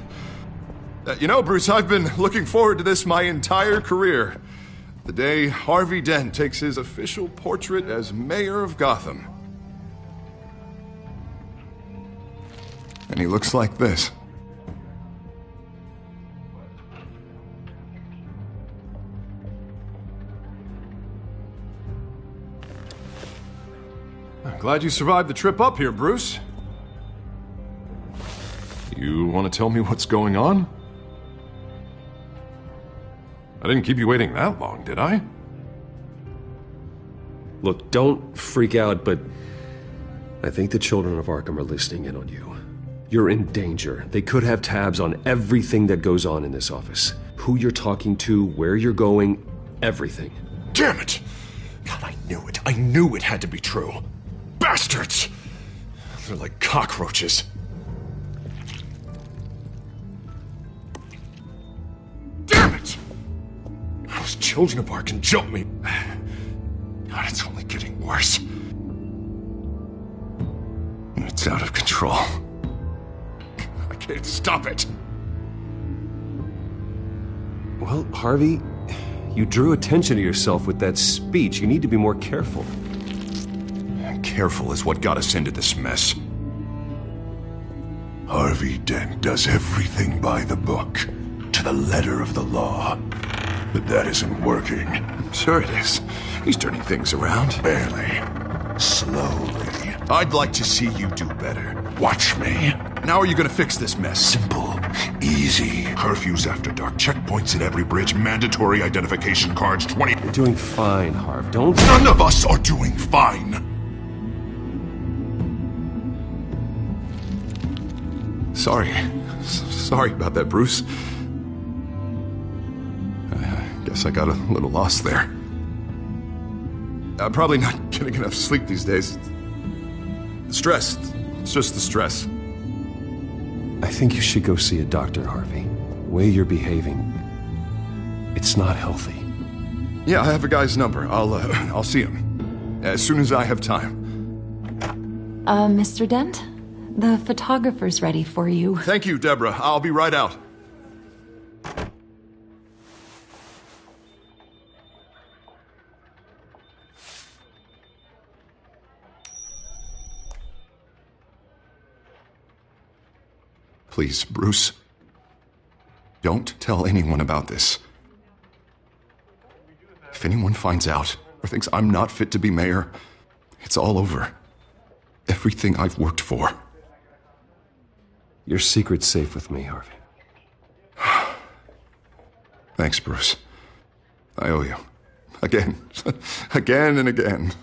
You know, Bruce, I've been looking forward to this my entire career. The day Harvey Dent takes his official portrait as mayor of Gotham. And he looks like this. Glad you survived the trip up here, Bruce. You want to tell me what's going on? I didn't keep you waiting that long, did I? Look, don't freak out, but I think the children of Arkham are listening in on you. You're in danger. They could have tabs on everything that goes on in this office. Who you're talking to, where you're going, everything. Damn it! God, I knew it. I knew it had to be true. Bastards! They're like cockroaches. Damn it! Those children of Arkham jumped me. God, it's only getting worse. It's out of control. I can't stop it. Well, Harvey, You drew attention to yourself with that speech. You need to be more careful. Careful is what got us into this mess. Harvey Dent does everything by the book, to the letter of the law. But that isn't working. Sure it is. He's turning things around. Barely. Slowly. I'd like to see you do better. Watch me. And how are you gonna fix this mess? Simple. Easy. Curfews after dark. Checkpoints at every bridge. Mandatory identification cards. 20... You're doing fine, Harv. Don't... None of us are doing fine. Sorry about that, Bruce. I guess I got a little lost there. I'm probably not getting enough sleep these days. Stress. It's just the stress. I think you should go see a doctor, Harvey. The way you're behaving, it's not healthy. Yeah, I have a guy's number. I'll see him as soon as I have time. Mr. Dent? The photographer's ready for you. Thank you, Deborah. I'll be right out. Please, Bruce. Don't tell anyone about this. If anyone finds out or thinks I'm not fit to be mayor, it's all over. Everything I've worked for. Your secret's safe with me, Harvey. Thanks, Bruce. I owe you. Again. Again and again.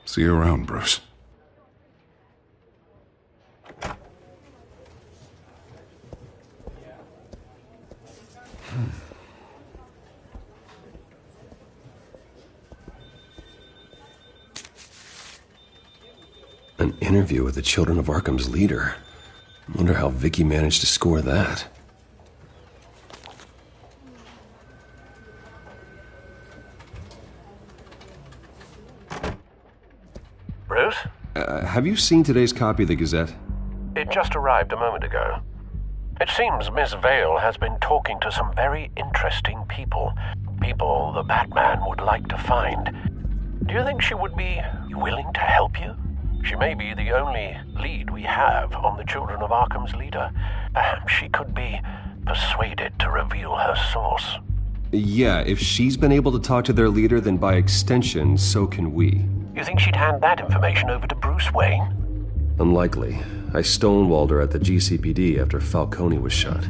See you around, Bruce. An interview with the Children of Arkham's leader. I wonder how Vicky managed to score that. Bruce? Have you seen today's copy of the Gazette? It just arrived a moment ago. It seems Miss Vale has been talking to some very interesting people. People the Batman would like to find. Do you think she would be willing to help you? She may be the only lead we have on the Children of Arkham's leader. Perhaps she could be persuaded to reveal her source. Yeah, if she's been able to talk to their leader, then by extension, so can we. You think she'd hand that information over to Bruce Wayne? Unlikely. I stonewalled her at the GCPD after Falcone was shot.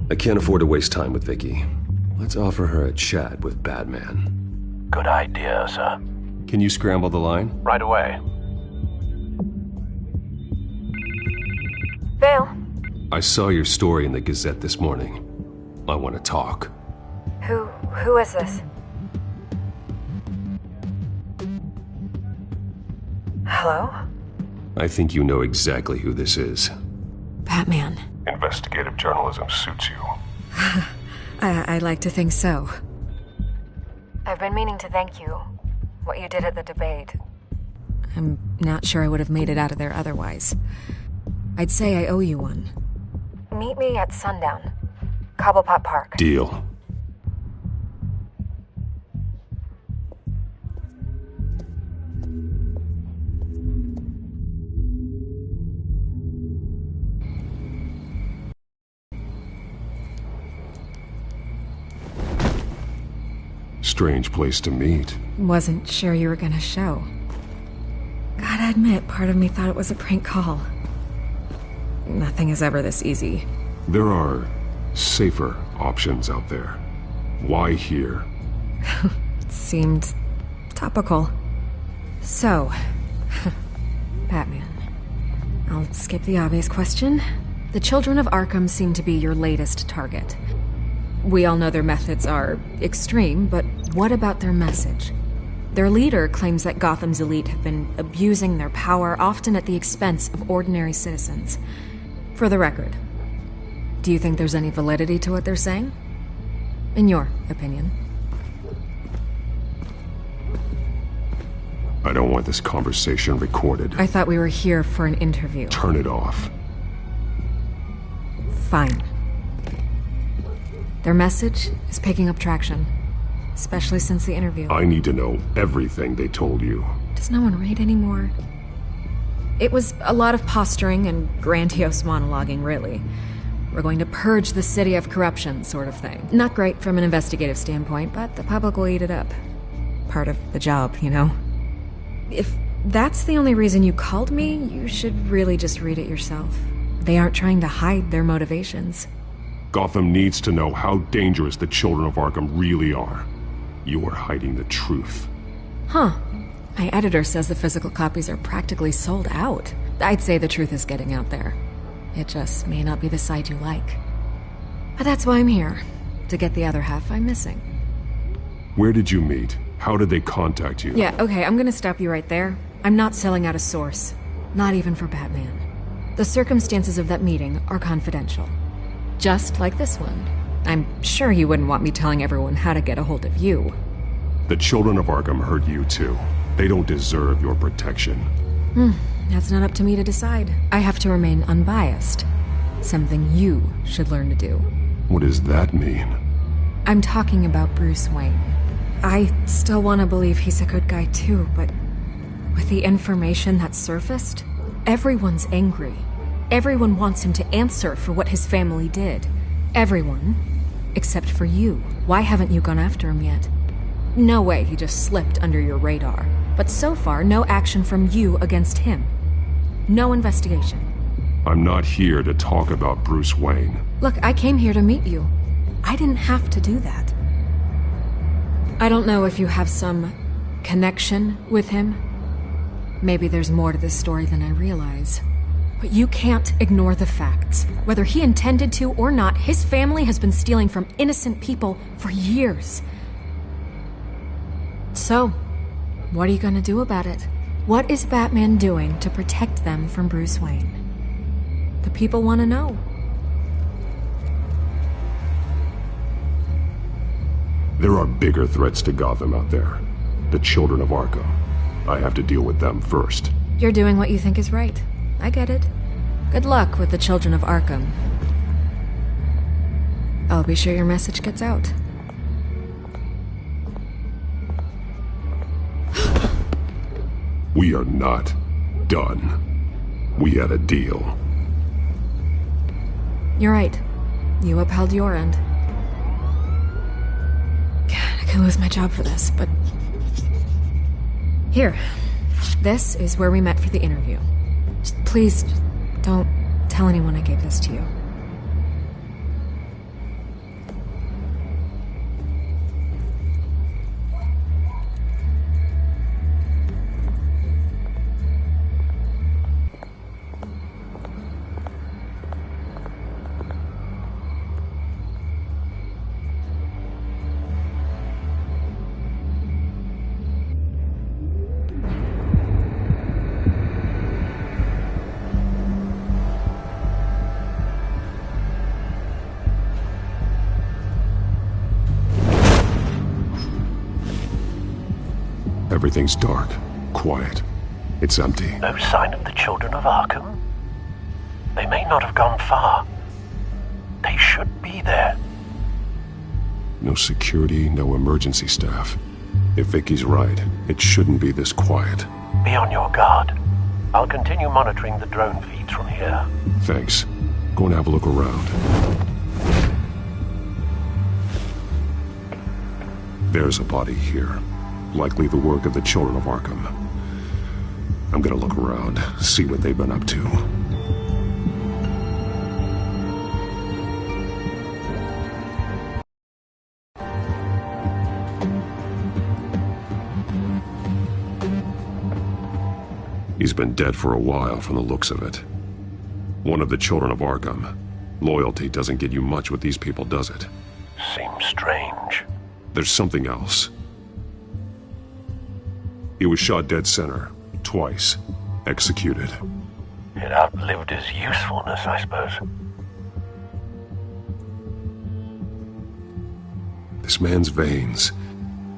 I can't afford to waste time with Vicky. Let's offer her a chat with Batman. Good idea, sir. Can you scramble the line? Right away. Vale? I saw your story in the Gazette this morning. I want to talk. Who is this? Hello? I think you know exactly who this is. Batman. Investigative journalism suits you. I like to think so. I've been meaning to thank you. What you did at the debate. I'm not sure I would have made it out of there otherwise. I'd say I owe you one. Meet me at sundown. Cobblepot Park. Deal. Strange place to meet. Wasn't sure you were gonna show. Gotta admit, part of me thought it was a prank call. Nothing is ever this easy. There are safer options out there. Why here? Seemed topical. So, Batman. I'll skip the obvious question. The Children of Arkham seem to be your latest target. We all know their methods are extreme, but what about their message? Their leader claims that Gotham's elite have been abusing their power, often at the expense of ordinary citizens. For the record, do you think there's any validity to what they're saying? In your opinion? I don't want this conversation recorded. I thought we were here for an interview. Turn it off. Fine. Their message is picking up traction, especially since the interview. I need to know everything they told you. Does no one read anymore? It was a lot of posturing and grandiose monologuing, really. We're going to purge the city of corruption, sort of thing. Not great from an investigative standpoint, but the public will eat it up. Part of the job, you know? If that's the only reason you called me, you should really just read it yourself. They aren't trying to hide their motivations. Gotham needs to know how dangerous the children of Arkham really are. You are hiding the truth. Huh. My editor says the physical copies are practically sold out. I'd say the truth is getting out there. It just may not be the side you like. But that's why I'm here, to get the other half I'm missing. Where did you meet? How did they contact you? Yeah, okay, I'm gonna stop you right there. I'm not selling out a source. Not even for Batman. The circumstances of that meeting are confidential. Just like this one. I'm sure you wouldn't want me telling everyone how to get a hold of you. The children of Arkham heard you too. They don't deserve your protection. That's not up to me to decide. I have to remain unbiased. Something you should learn to do. What does that mean? I'm talking about Bruce Wayne. I still want to believe he's a good guy too, but with the information that surfaced, everyone's angry. Everyone wants him to answer for what his family did. Everyone, except for you. Why haven't you gone after him yet? No way he just slipped under your radar. But so far, no action from you against him. No investigation. I'm not here to talk about Bruce Wayne. Look, I came here to meet you. I didn't have to do that. I don't know if you have some connection with him. Maybe there's more to this story than I realize. But you can't ignore the facts. Whether he intended to or not, his family has been stealing from innocent people for years. So, what are you gonna do about it? What is Batman doing to protect them from Bruce Wayne? The people want to know. There are bigger threats to Gotham out there. The children of Arkham. I have to deal with them first. You're doing what you think is right. I get it. Good luck with the children of Arkham. I'll be sure your message gets out. We are not done. We had a deal. You're right. You upheld your end. God, I could lose my job for this, but... Here. This is where we met for the interview. Please, don't tell anyone I gave this to you. Everything's dark, quiet. It's empty. No sign of the children of Arkham? They may not have gone far. They should be there. No security, no emergency staff. If Vicky's right, it shouldn't be this quiet. Be on your guard. I'll continue monitoring the drone feeds from here. Thanks. Go and have a look around. There's a body here. Likely the work of the children of Arkham. I'm gonna look around, see what they've been up to. He's been dead for a while from the looks of it. One of the children of Arkham. Loyalty doesn't get you much with these people, does it? Seems strange. There's something else. He was shot dead center, twice, executed. It outlived his usefulness, I suppose. This man's veins,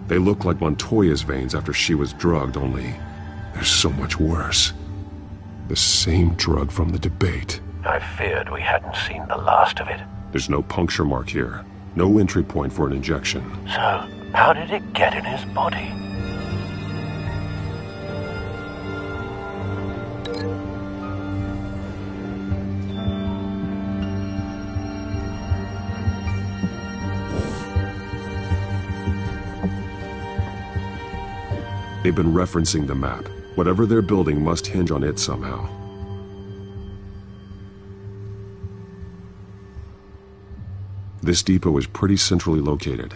they look like Montoya's veins after she was drugged, only they're so much worse. The same drug from the debate. I feared we hadn't seen the last of it. There's no puncture mark here. No entry point for an injection. So, how did it get in his body? They've been referencing the map. Whatever they're building must hinge on it somehow. This depot is pretty centrally located.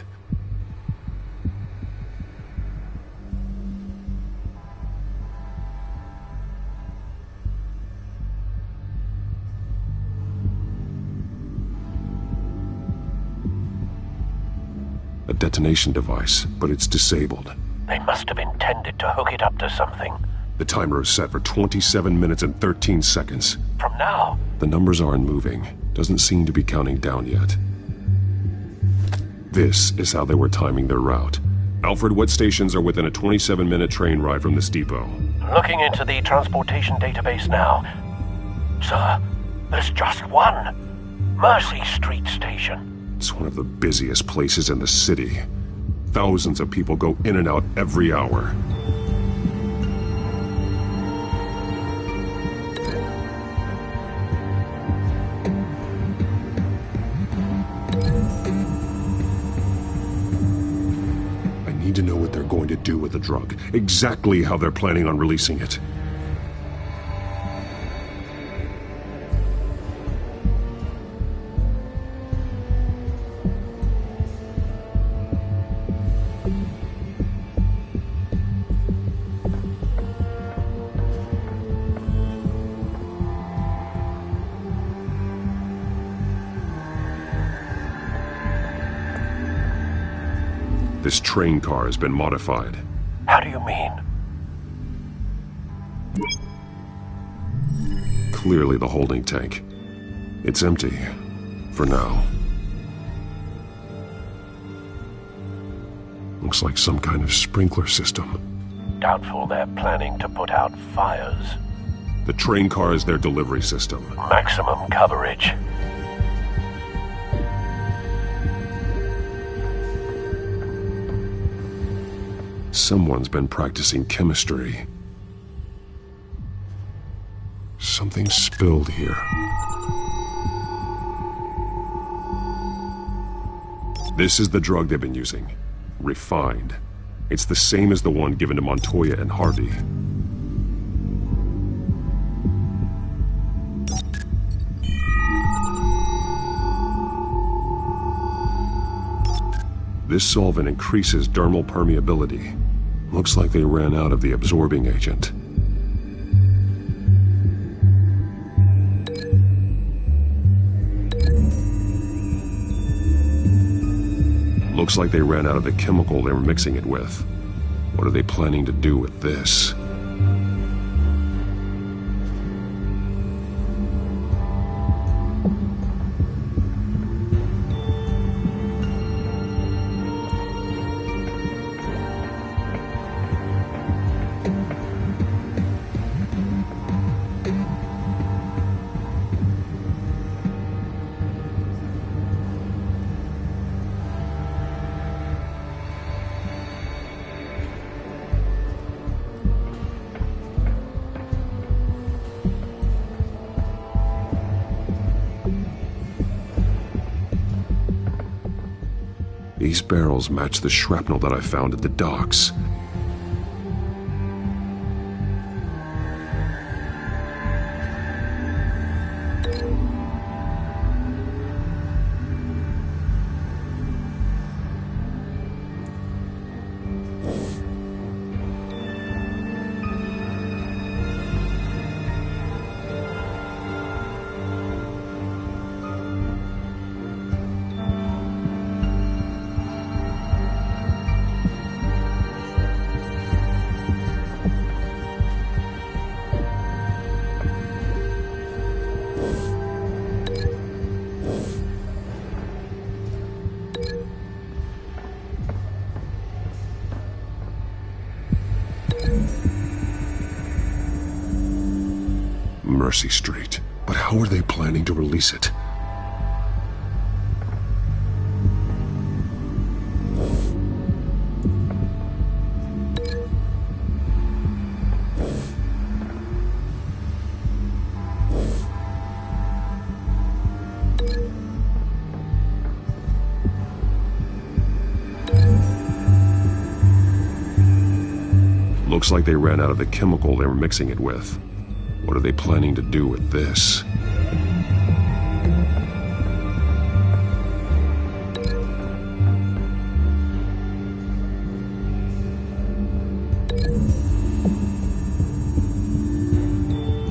A detonation device, but it's disabled. They must have intended to hook it up to something. The timer is set for 27 minutes and 13 seconds. From now? The numbers aren't moving. Doesn't seem to be counting down yet. This is how they were timing their route. Alfred, what stations are within a 27-minute train ride from this depot? Looking into the transportation database now. Sir, there's just one. Mercy Street Station. It's one of the busiest places in the city. Thousands of people go in and out every hour. I need to know what they're going to do with the drug. Exactly how they're planning on releasing it. This train car has been modified. How do you mean? Clearly the holding tank. It's empty. For now. Looks like some kind of sprinkler system. Doubtful they're planning to put out fires. The train car is their delivery system. Maximum coverage. Someone's been practicing chemistry. Something spilled here. This is the drug they've been using. Refined. It's the same as the one given to Montoya and Harvey. This solvent increases dermal permeability. Looks like they ran out of the absorbing agent. Looks like they ran out of the chemical they were mixing it with. What are they planning to do with this? These barrels match the shrapnel that I found at the docks. Mercy Street. But how are they planning to release it? Looks like they ran out of the chemical they were mixing it with. What are they planning to do with this?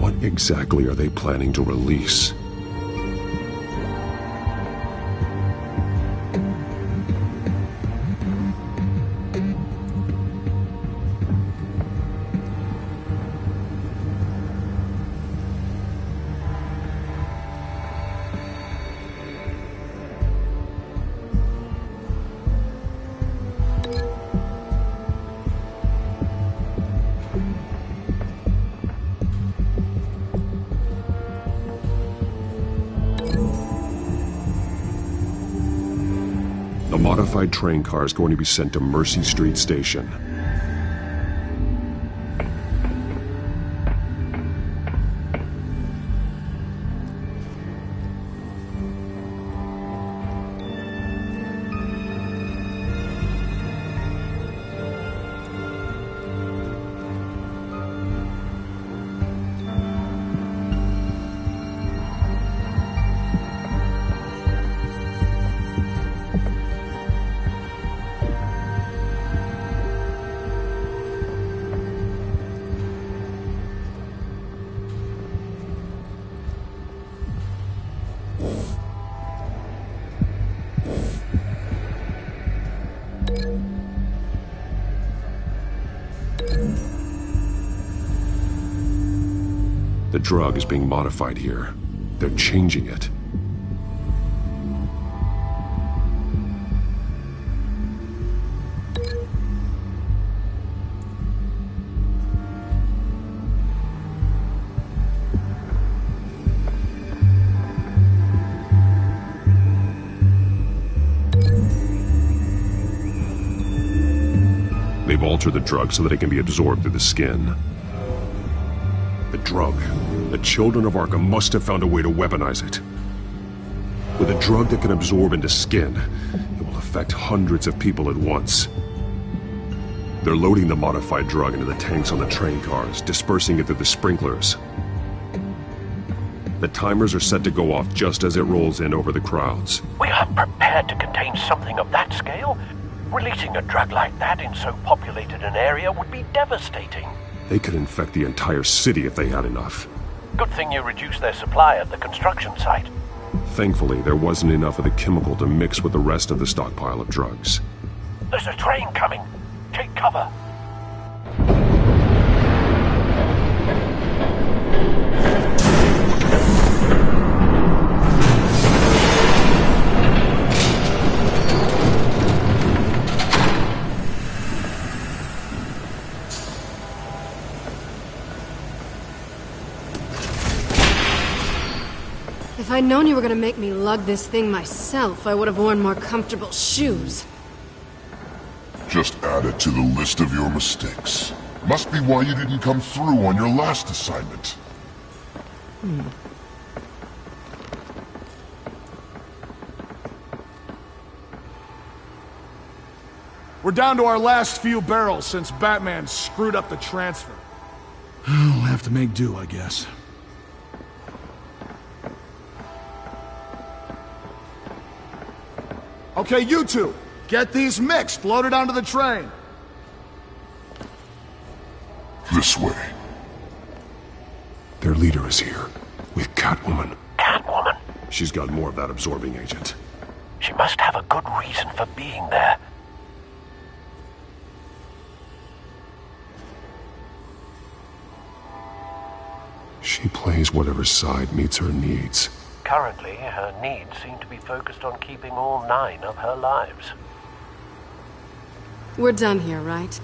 What exactly are they planning to release? The modified train car is going to be sent to Mercy Street Station. The drug is being modified here. They're changing it. They've altered the drug so that it can be absorbed through the skin. The drug. The children of Arkham must have found a way to weaponize it. With a drug that can absorb into skin, it will affect hundreds of people at once. They're loading the modified drug into the tanks on the train cars, dispersing it through the sprinklers. The timers are set to go off just as it rolls in over the crowds. We aren't prepared to contain something of that scale. Releasing a drug like that in so populated an area would be devastating. They could infect the entire city if they had enough. Good thing you reduced their supply at the construction site. Thankfully, there wasn't enough of the chemical to mix with the rest of the stockpile of drugs. There's a train coming. Take cover. If I'd known you were gonna make me lug this thing myself, I would have worn more comfortable shoes. Just add it to the list of your mistakes. Must be why you didn't come through on your last assignment. We're down to our last few barrels since Batman screwed up the transfer. We'll have to make do, I guess. Okay, you two, get these mixed, loaded onto the train. This way. Their leader is here, with Catwoman. Catwoman? She's got more of that absorbing agent. She must have a good reason for being there. She plays whatever side meets her needs. Currently, her needs seem to be focused on keeping all 9 of her lives. We're done here, right?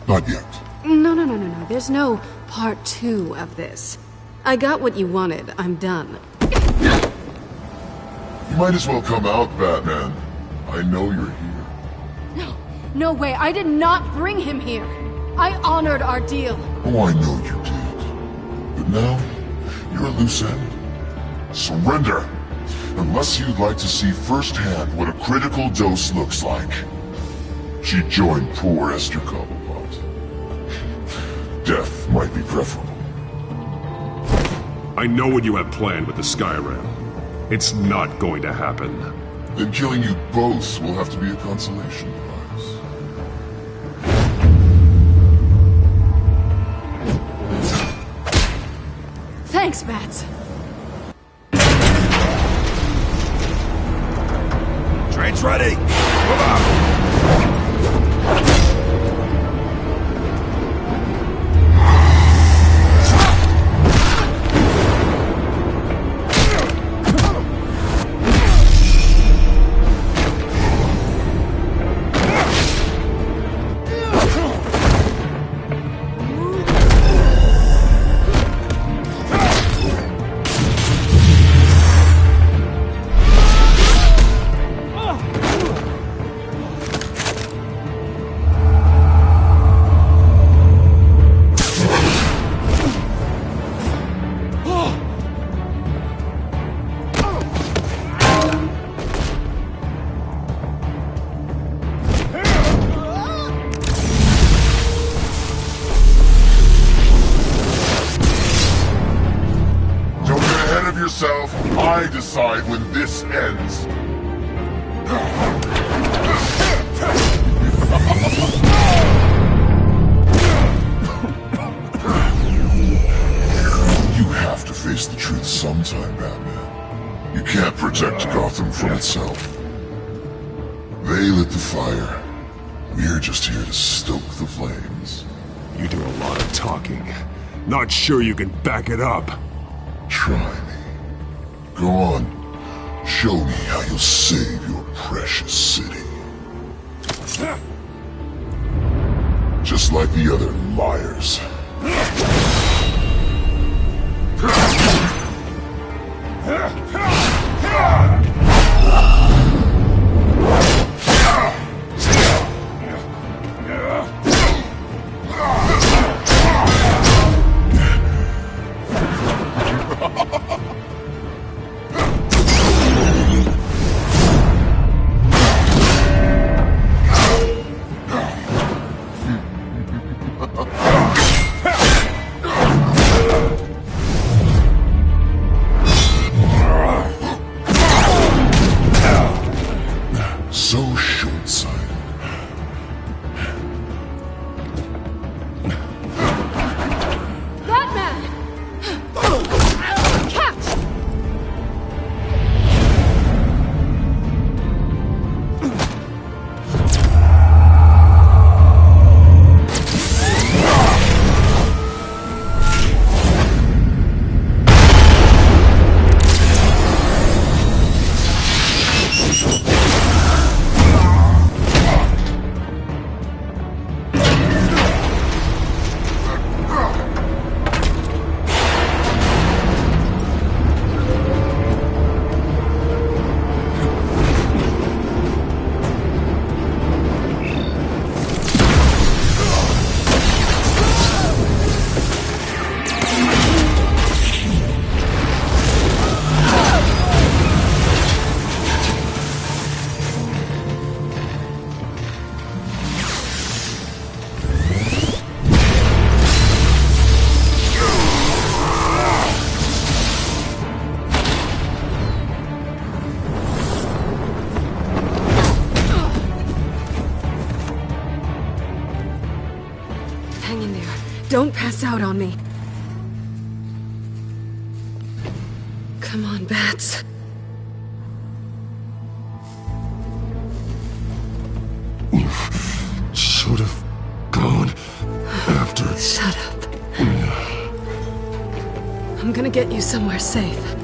Not yet. No. There's no part 2 of this. I got what you wanted. I'm done. You might as well come out, Batman. I know you're here. No, no way. I did not bring him here. I honored our deal. Oh, I know you did. But now, you're a loose end. Surrender! Unless you'd like to see firsthand what a critical dose looks like. She joined poor Esther Cobblepot. Death might be preferable. I know what you have planned with the Skyrim. It's not going to happen. Then killing you both will have to be a consolation prize. Thanks, Bats. Train's ready! Move out! I decide when this ends. You have to face the truth sometime, Batman. You can't protect Gotham from itself. They lit the fire. We're just here to stoke the flames. You do a lot of talking. Not sure you can back it up. Try me. Go on. Show me how you'll save your precious city. Just like the other liars. So short-sighted. Batman! Catch! Hang in there. Don't pass out on me. Come on, Bats. You should have gone after... Shut up. I'm gonna get you somewhere safe.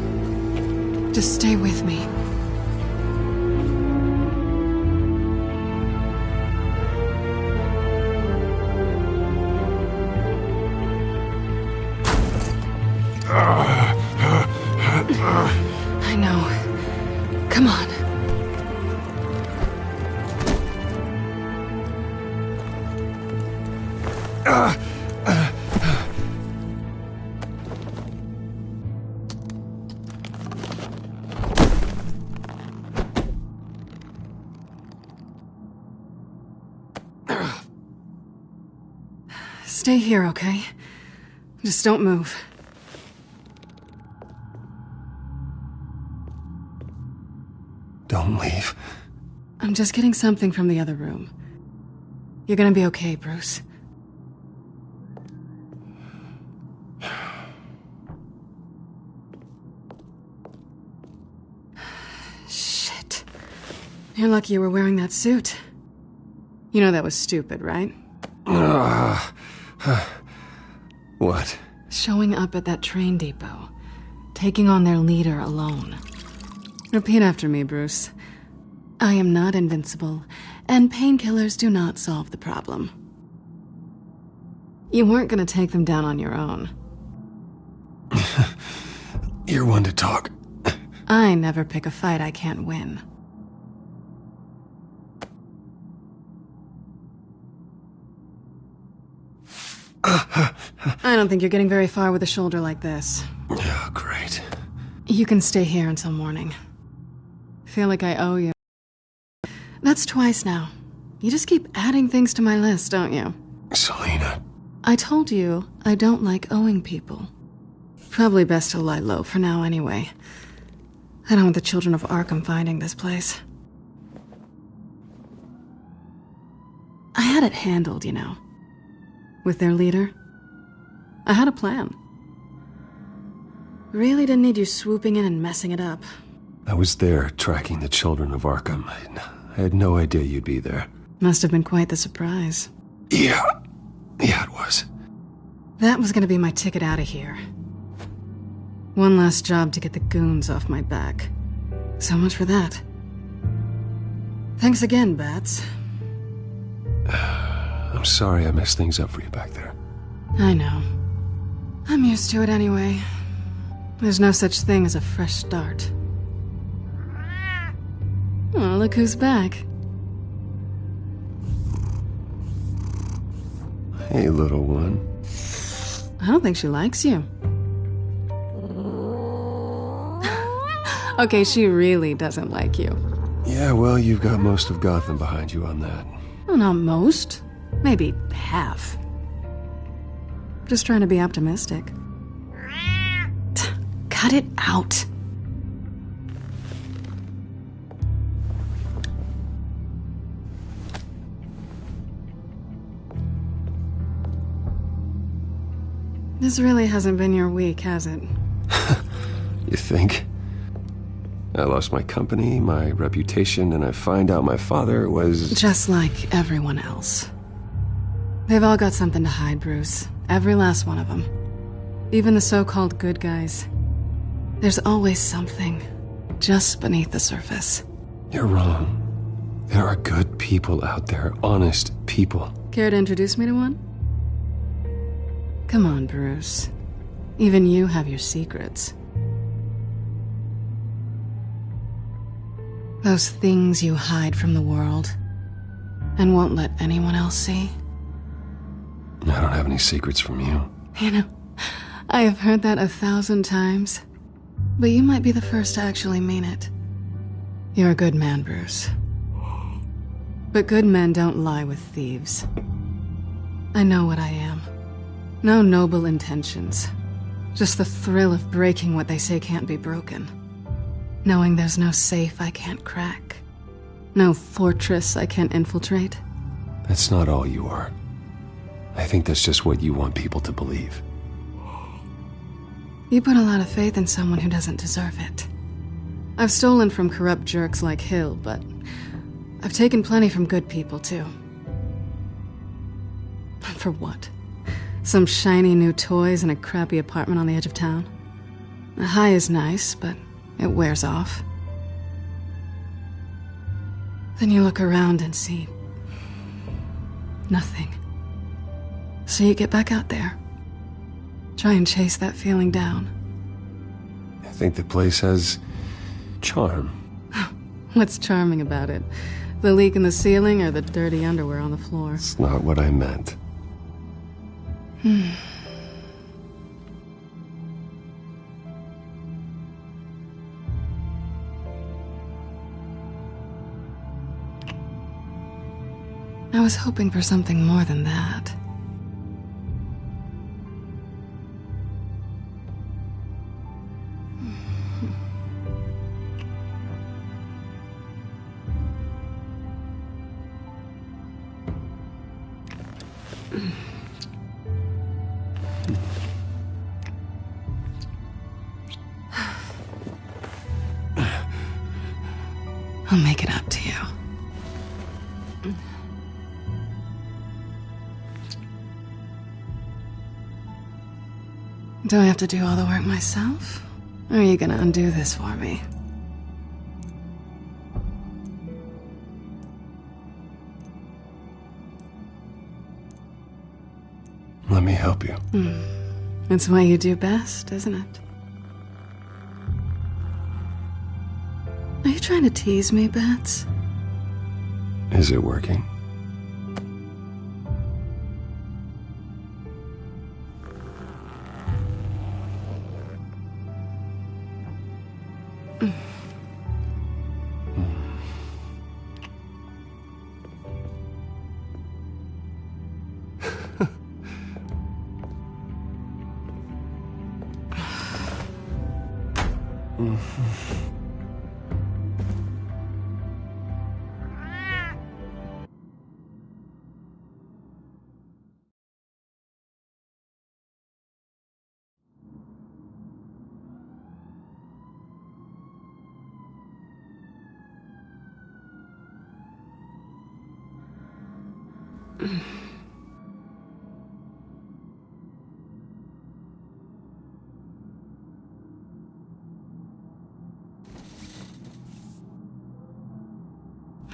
Just stay with me. Stay here, okay? Just don't move. Don't leave. I'm just getting something from the other room. You're gonna be okay, Bruce. Shit. You're lucky you were wearing that suit. You know that was stupid, right? What? Showing up at that train depot. Taking on their leader alone. Repeat after me, Bruce. I am not invincible, and painkillers do not solve the problem. You weren't gonna take them down on your own. You're one to talk. I never pick a fight I can't win. I don't think you're getting very far with a shoulder like this. Oh, great. You can stay here until morning. Feel like I owe you. That's twice now. You just keep adding things to my list, don't you? Selina. I told you I don't like owing people. Probably best to lie low for now anyway. I don't want the children of Arkham finding this place. I had it handled, you know. With their leader. I had a plan. Really didn't need you swooping in and messing it up. I was there tracking the children of Arkham. I had no idea you'd be there. Must have been quite the surprise. Yeah, it was. That was gonna be my ticket out of here. One last job to get the goons off my back. So much for that. Thanks again, Bats. I'm sorry I messed things up for you back there. I know. I'm used to it anyway. There's no such thing as a fresh start. Oh, look who's back. Hey, little one. I don't think she likes you. Okay, she really doesn't like you. Yeah, well, you've got most of Gotham behind you on that. Well, not most. Maybe half. Just trying to be optimistic. Cut it out. This really hasn't been your week, has it? You think? I lost my company, my reputation, and I find out my father was... Just like everyone else. They've all got something to hide, Bruce. Every last one of them. Even the so-called good guys. There's always something just beneath the surface. You're wrong. There are good people out there, honest people. Care to introduce me to one? Come on, Bruce. Even you have your secrets. Those things you hide from the world and won't let anyone else see. I don't have any secrets from you. You know, I have heard that 1,000 times, but you might be the first to actually mean it. You're a good man, Bruce. But good men don't lie with thieves. I know what I am. No noble intentions. Just the thrill of breaking what they say can't be broken. Knowing there's no safe I can't crack. No fortress I can't infiltrate. That's not all you are. I think that's just what you want people to believe. You put a lot of faith in someone who doesn't deserve it. I've stolen from corrupt jerks like Hill, but I've taken plenty from good people, too. For what? Some shiny new toys and a crappy apartment on the edge of town? The high is nice, but it wears off. Then you look around and see nothing. So you get back out there. Try and chase that feeling down. I think the place has charm. What's charming about it? The leak in the ceiling or the dirty underwear on the floor? It's not what I meant. I was hoping for something more than that. I'll make it up to you. Do I have to do all the work myself? Or are you gonna undo this for me? Let me help you. It's what you do best, isn't it? Are you trying to tease me, Bats? Is it working?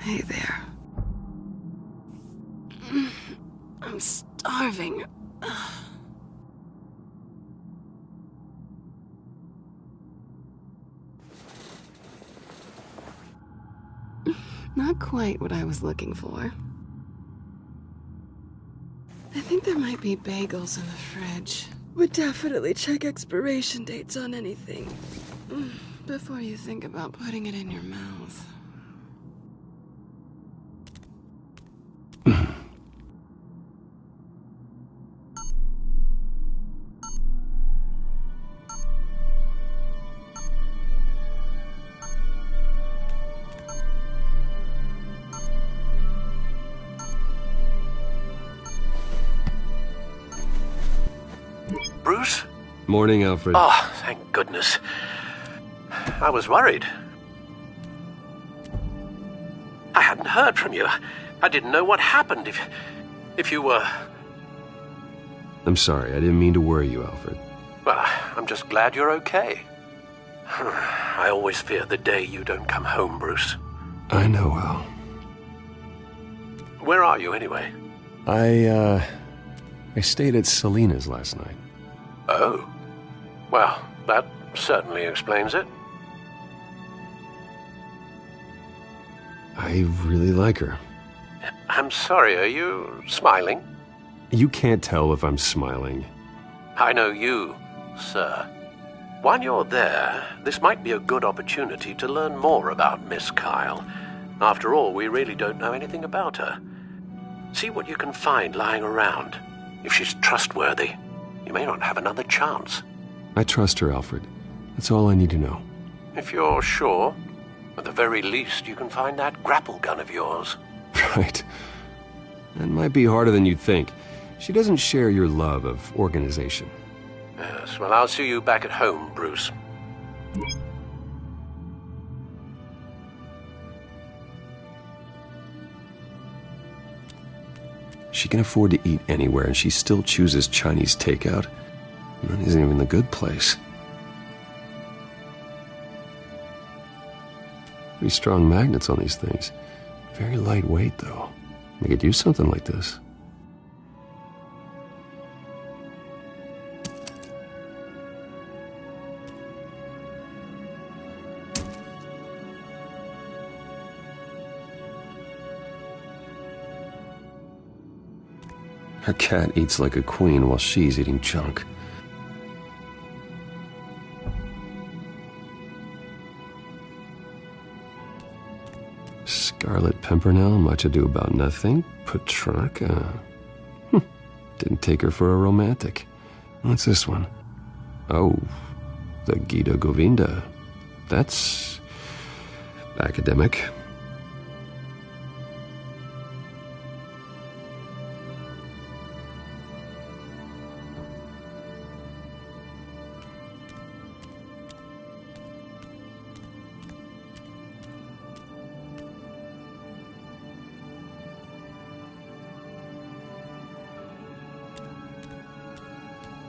Hey there. I'm starving. Not quite what I was looking for. I think there might be bagels in the fridge. Would definitely check expiration dates on anything before you think about putting it in your mouth. Bruce? Morning, Alfred. Oh, thank goodness. I was worried. I hadn't heard from you. I didn't know what happened if you were... I'm sorry, I didn't mean to worry you, Alfred. Well, I'm just glad you're okay. I always fear the day you don't come home, Bruce. I know, Al. Where are you, anyway? I stayed at Selena's last night. Oh. Well, that certainly explains it. I really like her. I'm sorry, are you smiling? You can't tell if I'm smiling. I know you, sir. While you're there, this might be a good opportunity to learn more about Miss Kyle. After all, we really don't know anything about her. See what you can find lying around. If she's trustworthy, you may not have another chance. I trust her, Alfred. That's all I need to know. If you're sure, at the very least, you can find that grapple gun of yours. Right. That might be harder than you'd think. She doesn't share your love of organization. Yes, well, I'll see you back at home, Bruce. She can afford to eat anywhere, and she still chooses Chinese takeout. And that isn't even the good place. Pretty strong magnets on these things. Very lightweight, though. We could use something like this. Her cat eats like a queen while she's eating junk. Scarlet Pimpernel, much ado about nothing. Petrarca. Didn't take her for a romantic. What's this one? Oh, the Gita Govinda. That's academic.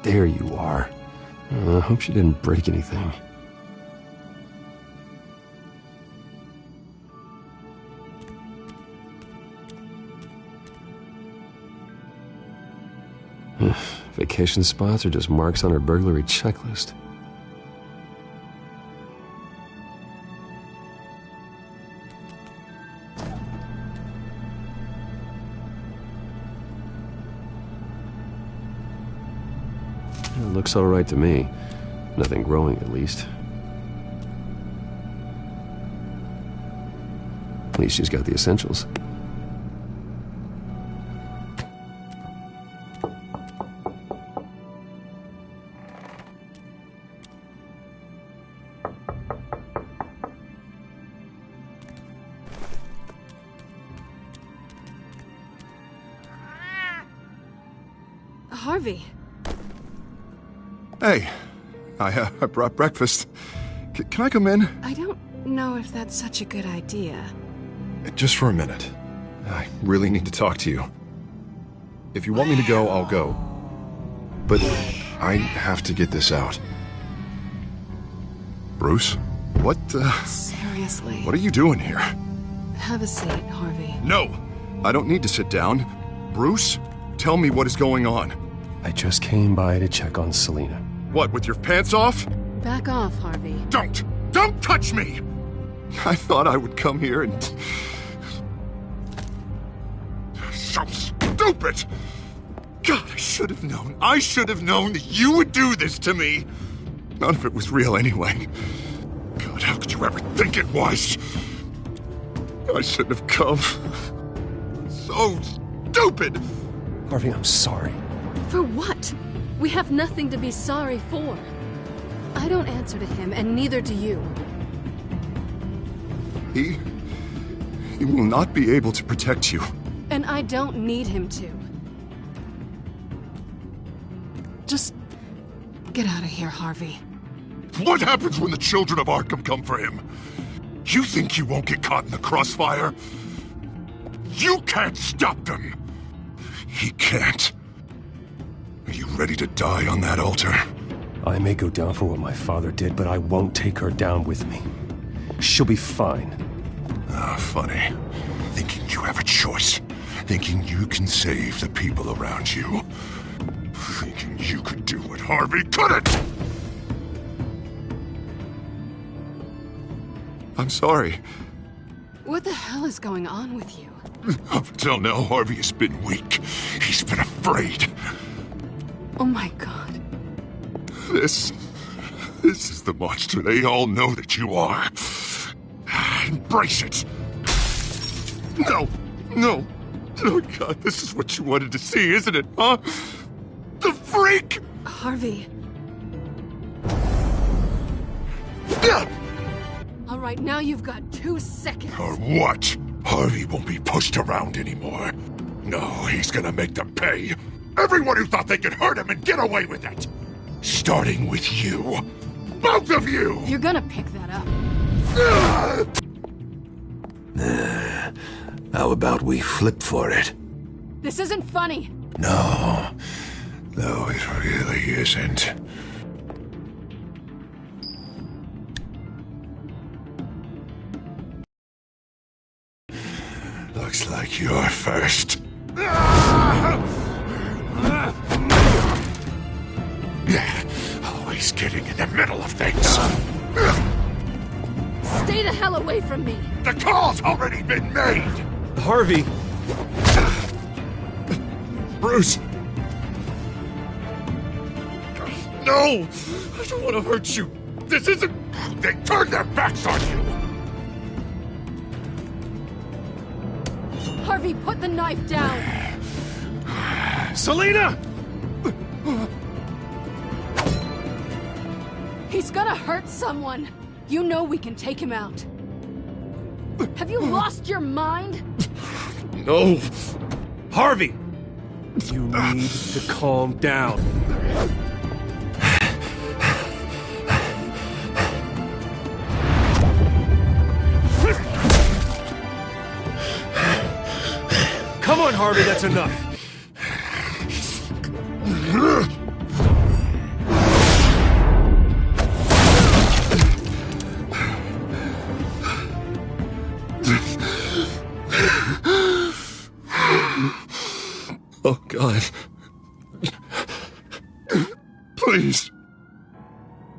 There you are. I hope she didn't break anything. Vacation spots are just marks on her burglary checklist. It looks all right to me. Nothing growing, at least. At least she's got the essentials. Harvey. Hey, I brought breakfast. Can I come in? I don't know if that's such a good idea. Just for a minute. I really need to talk to you. If you want me to go, I'll go. But I have to get this out. Bruce? What, Seriously. What are you doing here? Have a seat, Harvey. No! I don't need to sit down. Bruce, tell me what is going on. I just came by to check on Selina. What, with your pants off? Back off, Harvey. Don't touch me! I thought I would come here and... So stupid! God, I should have known that you would do this to me! None of it was real anyway. God, how could you ever think it was? I shouldn't have come. So stupid! Harvey, I'm sorry. For what? We have nothing to be sorry for. I don't answer to him, and neither do you. He will not be able to protect you. And I don't need him to. Just get out of here, Harvey. What happens when the children of Arkham come for him? You think you won't get caught in the crossfire? You can't stop them! He can't. Are you ready to die on that altar? I may go down for what my father did, but I won't take her down with me. She'll be fine. Funny. Thinking you have a choice. Thinking you can save the people around you. Thinking you could do what Harvey couldn't! I'm sorry. What the hell is going on with you? Up until now, Harvey has been weak. He's been afraid. Oh my God. This is the monster they all know that you are. Embrace it. No. Oh God, this is what you wanted to see, isn't it, huh? The freak! Harvey. All right, now you've got 2 seconds. Or what? Harvey won't be pushed around anymore. No, he's gonna make them pay. Everyone who thought they could hurt him and get away with it. Starting with you. Both of you! You're gonna pick that up. How about we flip for it? This isn't funny. No, it really isn't. Looks like you're first. Always getting in the middle of things. Stay the hell away from me. The call's already been made. Harvey! Bruce! No! I don't want to hurt you. This isn't... They turned their backs on you. Harvey, put the knife down. Selina! He's gonna hurt someone. You know we can take him out. Have you lost your mind? No! Harvey! You need to calm down. Come on, Harvey, that's enough. Please.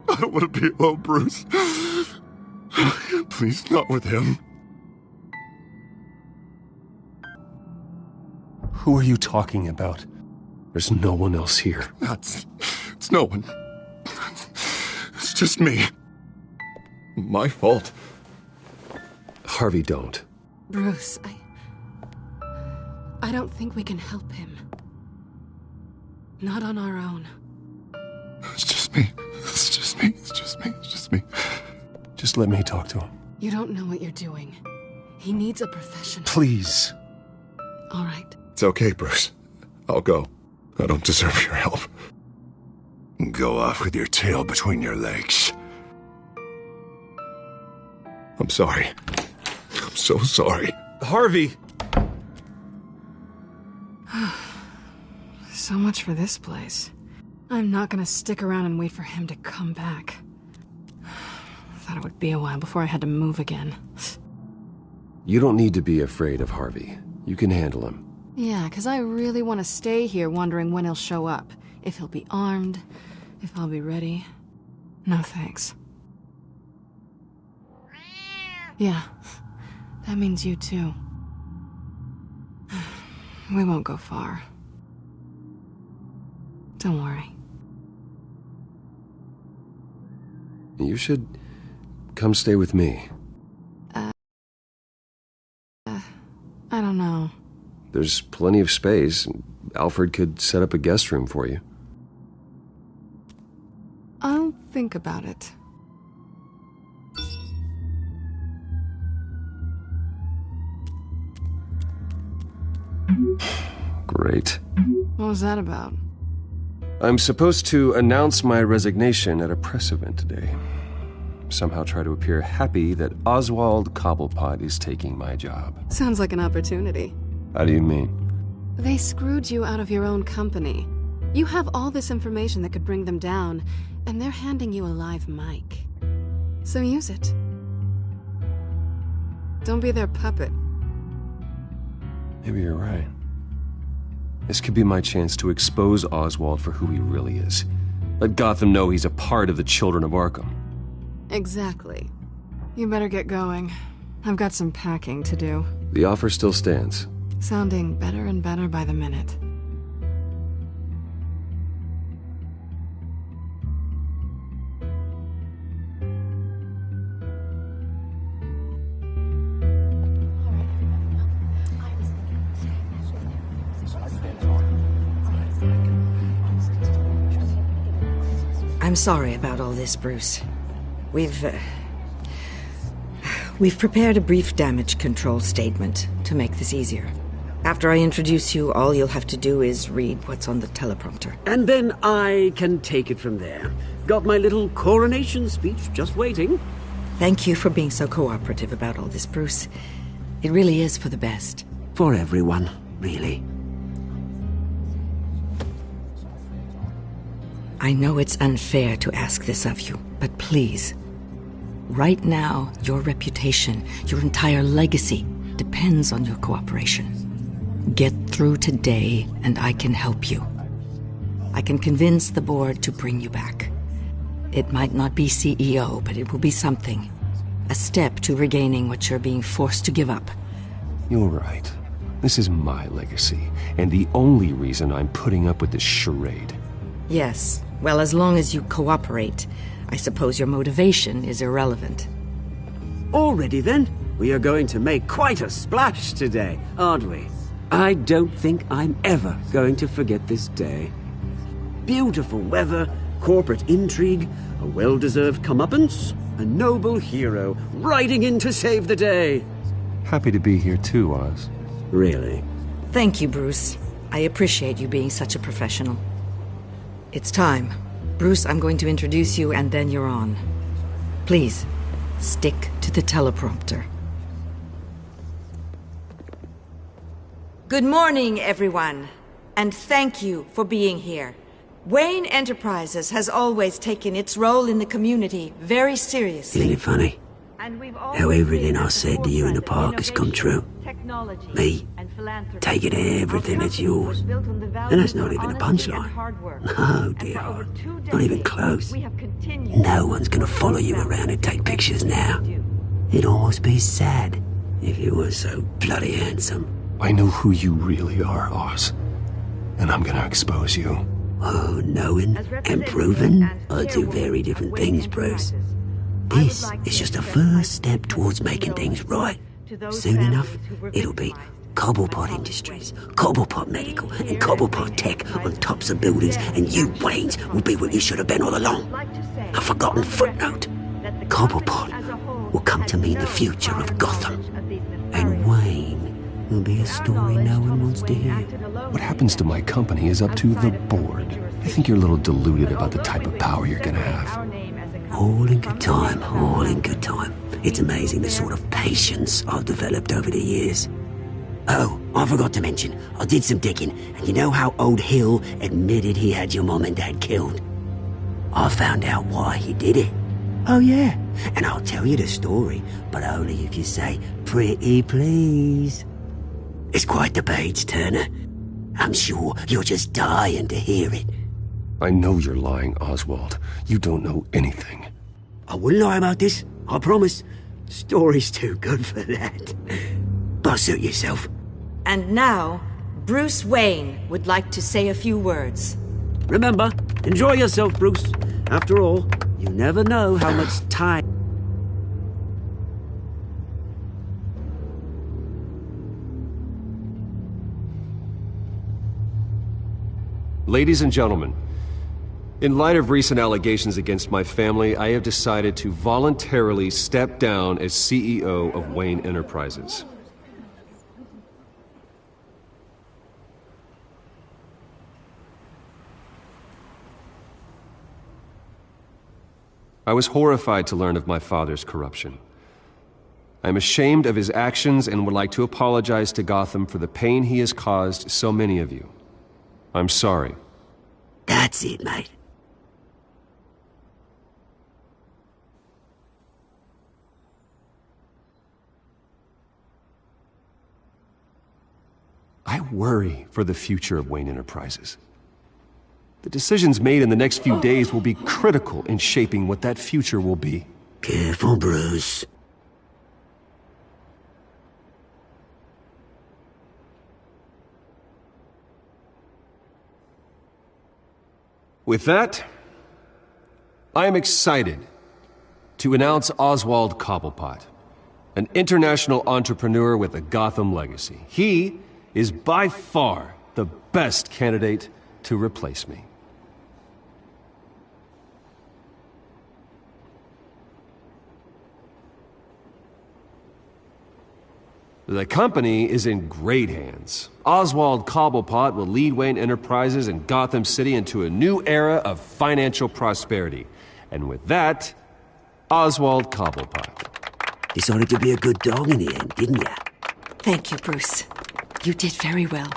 I don't want to be alone, Bruce. Please, not with him. Who are you talking about? There's no one else here. It's no one. It's just me. My fault. Harvey, don't. Bruce, I don't think we can help him. Not on our own. It's just me. It's just me. It's just me. It's just me. Just let me talk to him. You don't know what you're doing. He needs a professional. Please. All right. It's okay, Bruce. I'll go. I don't deserve your help. Go off with your tail between your legs. I'm sorry. I'm so sorry. Harvey! So much for this place. I'm not gonna stick around and wait for him to come back. Thought it would be a while before I had to move again. You don't need to be afraid of Harvey. You can handle him. Yeah, 'cause I really want to stay here wondering when he'll show up. If he'll be armed, if I'll be ready. No thanks. Yeah, that means you too. We won't go far. Don't worry. You should come stay with me. I don't know. There's plenty of space. Alfred could set up a guest room for you. I'll think about it. Great. What was that about? I'm supposed to announce my resignation at a press event today. Somehow try to appear happy that Oswald Cobblepot is taking my job. Sounds like an opportunity. How do you mean? They screwed you out of your own company. You have all this information that could bring them down, and they're handing you a live mic. So use it. Don't be their puppet. Maybe you're right. This could be my chance to expose Oswald for who he really is. Let Gotham know he's a part of the Children of Arkham. Exactly. You better get going. I've got some packing to do. The offer still stands. Sounding better and better by the minute. I'm sorry about all this, Bruce. We've prepared a brief damage control statement to make this easier. After I introduce you, all you'll have to do is read what's on the teleprompter. And then I can take it from there. Got my little coronation speech just waiting. Thank you for being so cooperative about all this, Bruce. It really is for the best. For everyone, really. I know it's unfair to ask this of you, but please. Right now, your reputation, your entire legacy, depends on your cooperation. Get through today, and I can help you. I can convince the board to bring you back. It might not be CEO, but it will be something. A step to regaining what you're being forced to give up. You're right. This is my legacy, and the only reason I'm putting up with this charade. Yes. Well, as long as you cooperate, I suppose your motivation is irrelevant. Already then, we are going to make quite a splash today, aren't we? I don't think I'm ever going to forget this day. Beautiful weather, corporate intrigue, a well-deserved comeuppance, a noble hero riding in to save the day. Happy to be here too, Oz. Really? Thank you, Bruce. I appreciate you being such a professional. It's time. Bruce, I'm going to introduce you, and then you're on. Please, stick to the teleprompter. Good morning, everyone, and thank you for being here. Wayne Enterprises has always taken its role in the community very seriously. Isn't it funny? How everything I said to you in the park has come true. Me, taking everything that's yours. And that's not even a punchline. No, dear. Not even close. No one's gonna follow you around and take pictures now. It'd almost be sad if you were so bloody handsome. I know who you really are, Oz. And I'm gonna expose you. Oh, knowing and proving are two very different things, Bruce. This is just a first step towards making things right. Soon enough, it'll be Cobblepot Industries, Cobblepot Medical, and Cobblepot Tech on tops of buildings, and you, Waynes, will be what you should have been all along. A forgotten footnote. Cobblepot will come to mean the future of Gotham. And Wayne will be a story no one wants to hear. What happens to my company is up to the board. I think you're a little deluded about the type of power you're gonna have. All in good time, all in good time. It's amazing the sort of patience I've developed over the years. Oh, I forgot to mention, I did some digging, and you know how old Hill admitted he had your mom and dad killed? I found out why he did it. Oh yeah, and I'll tell you the story, but only if you say, pretty please. It's quite the page, Turner. I'm sure you're just dying to hear it. I know you're lying, Oswald. You don't know anything. I wouldn't lie about this, I promise. Story's too good for that. But suit yourself. And now, Bruce Wayne would like to say a few words. Remember, enjoy yourself, Bruce. After all, you never know how much time... Ladies and gentlemen, in light of recent allegations against my family, I have decided to voluntarily step down as CEO of Wayne Enterprises. I was horrified to learn of my father's corruption. I am ashamed of his actions and would like to apologize to Gotham for the pain he has caused so many of you. I'm sorry. That's it, mate. I worry for the future of Wayne Enterprises. The decisions made in the next few days will be critical in shaping what that future will be. Careful, Bruce. With that, I am excited to announce Oswald Cobblepot, an international entrepreneur with a Gotham legacy. He is by far the best candidate to replace me. The company is in great hands. Oswald Cobblepot will lead Wayne Enterprises and Gotham City into a new era of financial prosperity. And with that, Oswald Cobblepot. Decided to be a good dog in the end, didn't you? Thank you, Bruce. You did very well.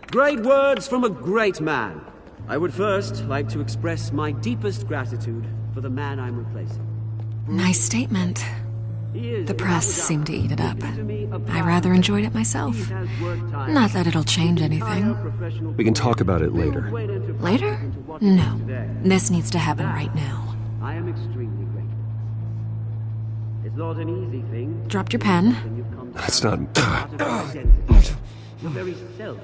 Great words from a great man. I would first like to express my deepest gratitude for the man I'm replacing. Nice statement. The press seemed to eat it up. I rather enjoyed it myself. Not that it'll change anything. We can talk about it later. Later? No. This needs to happen right now. I am extremely grateful. It's not an easy thing. Dropped your pen. That's not... Your very self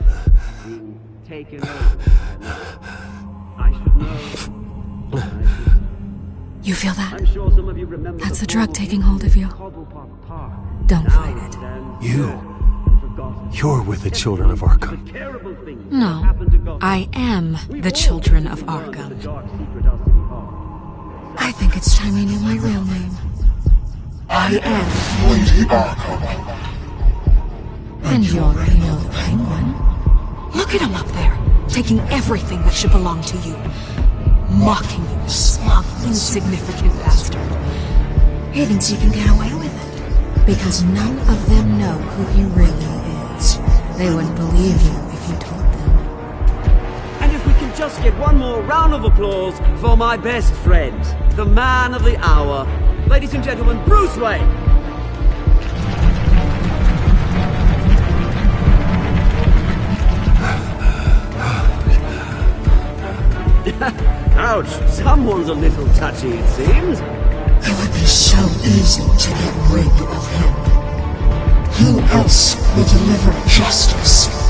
being taken over. I should know. You feel that? I'm sure some of you remember. That's the drug taking hold of you. Don't fight it. You're with the children of Arkham. No, I am the children of Arkham. I think it's time you knew my real name. I am Lady Arkham. And you already know the Penguin. Look at him up there, taking everything that should belong to you. Mocking you, smug, insignificant bastard. He thinks he can get away with it, because none of them know who he really is. They wouldn't believe you if you told them. And if we can just get one more round of applause for my best friend, the man of the hour, ladies and gentlemen, Bruce Wayne! Ouch, someone's a little touchy, it seems. It would be so easy to get rid of him. Who else will deliver justice?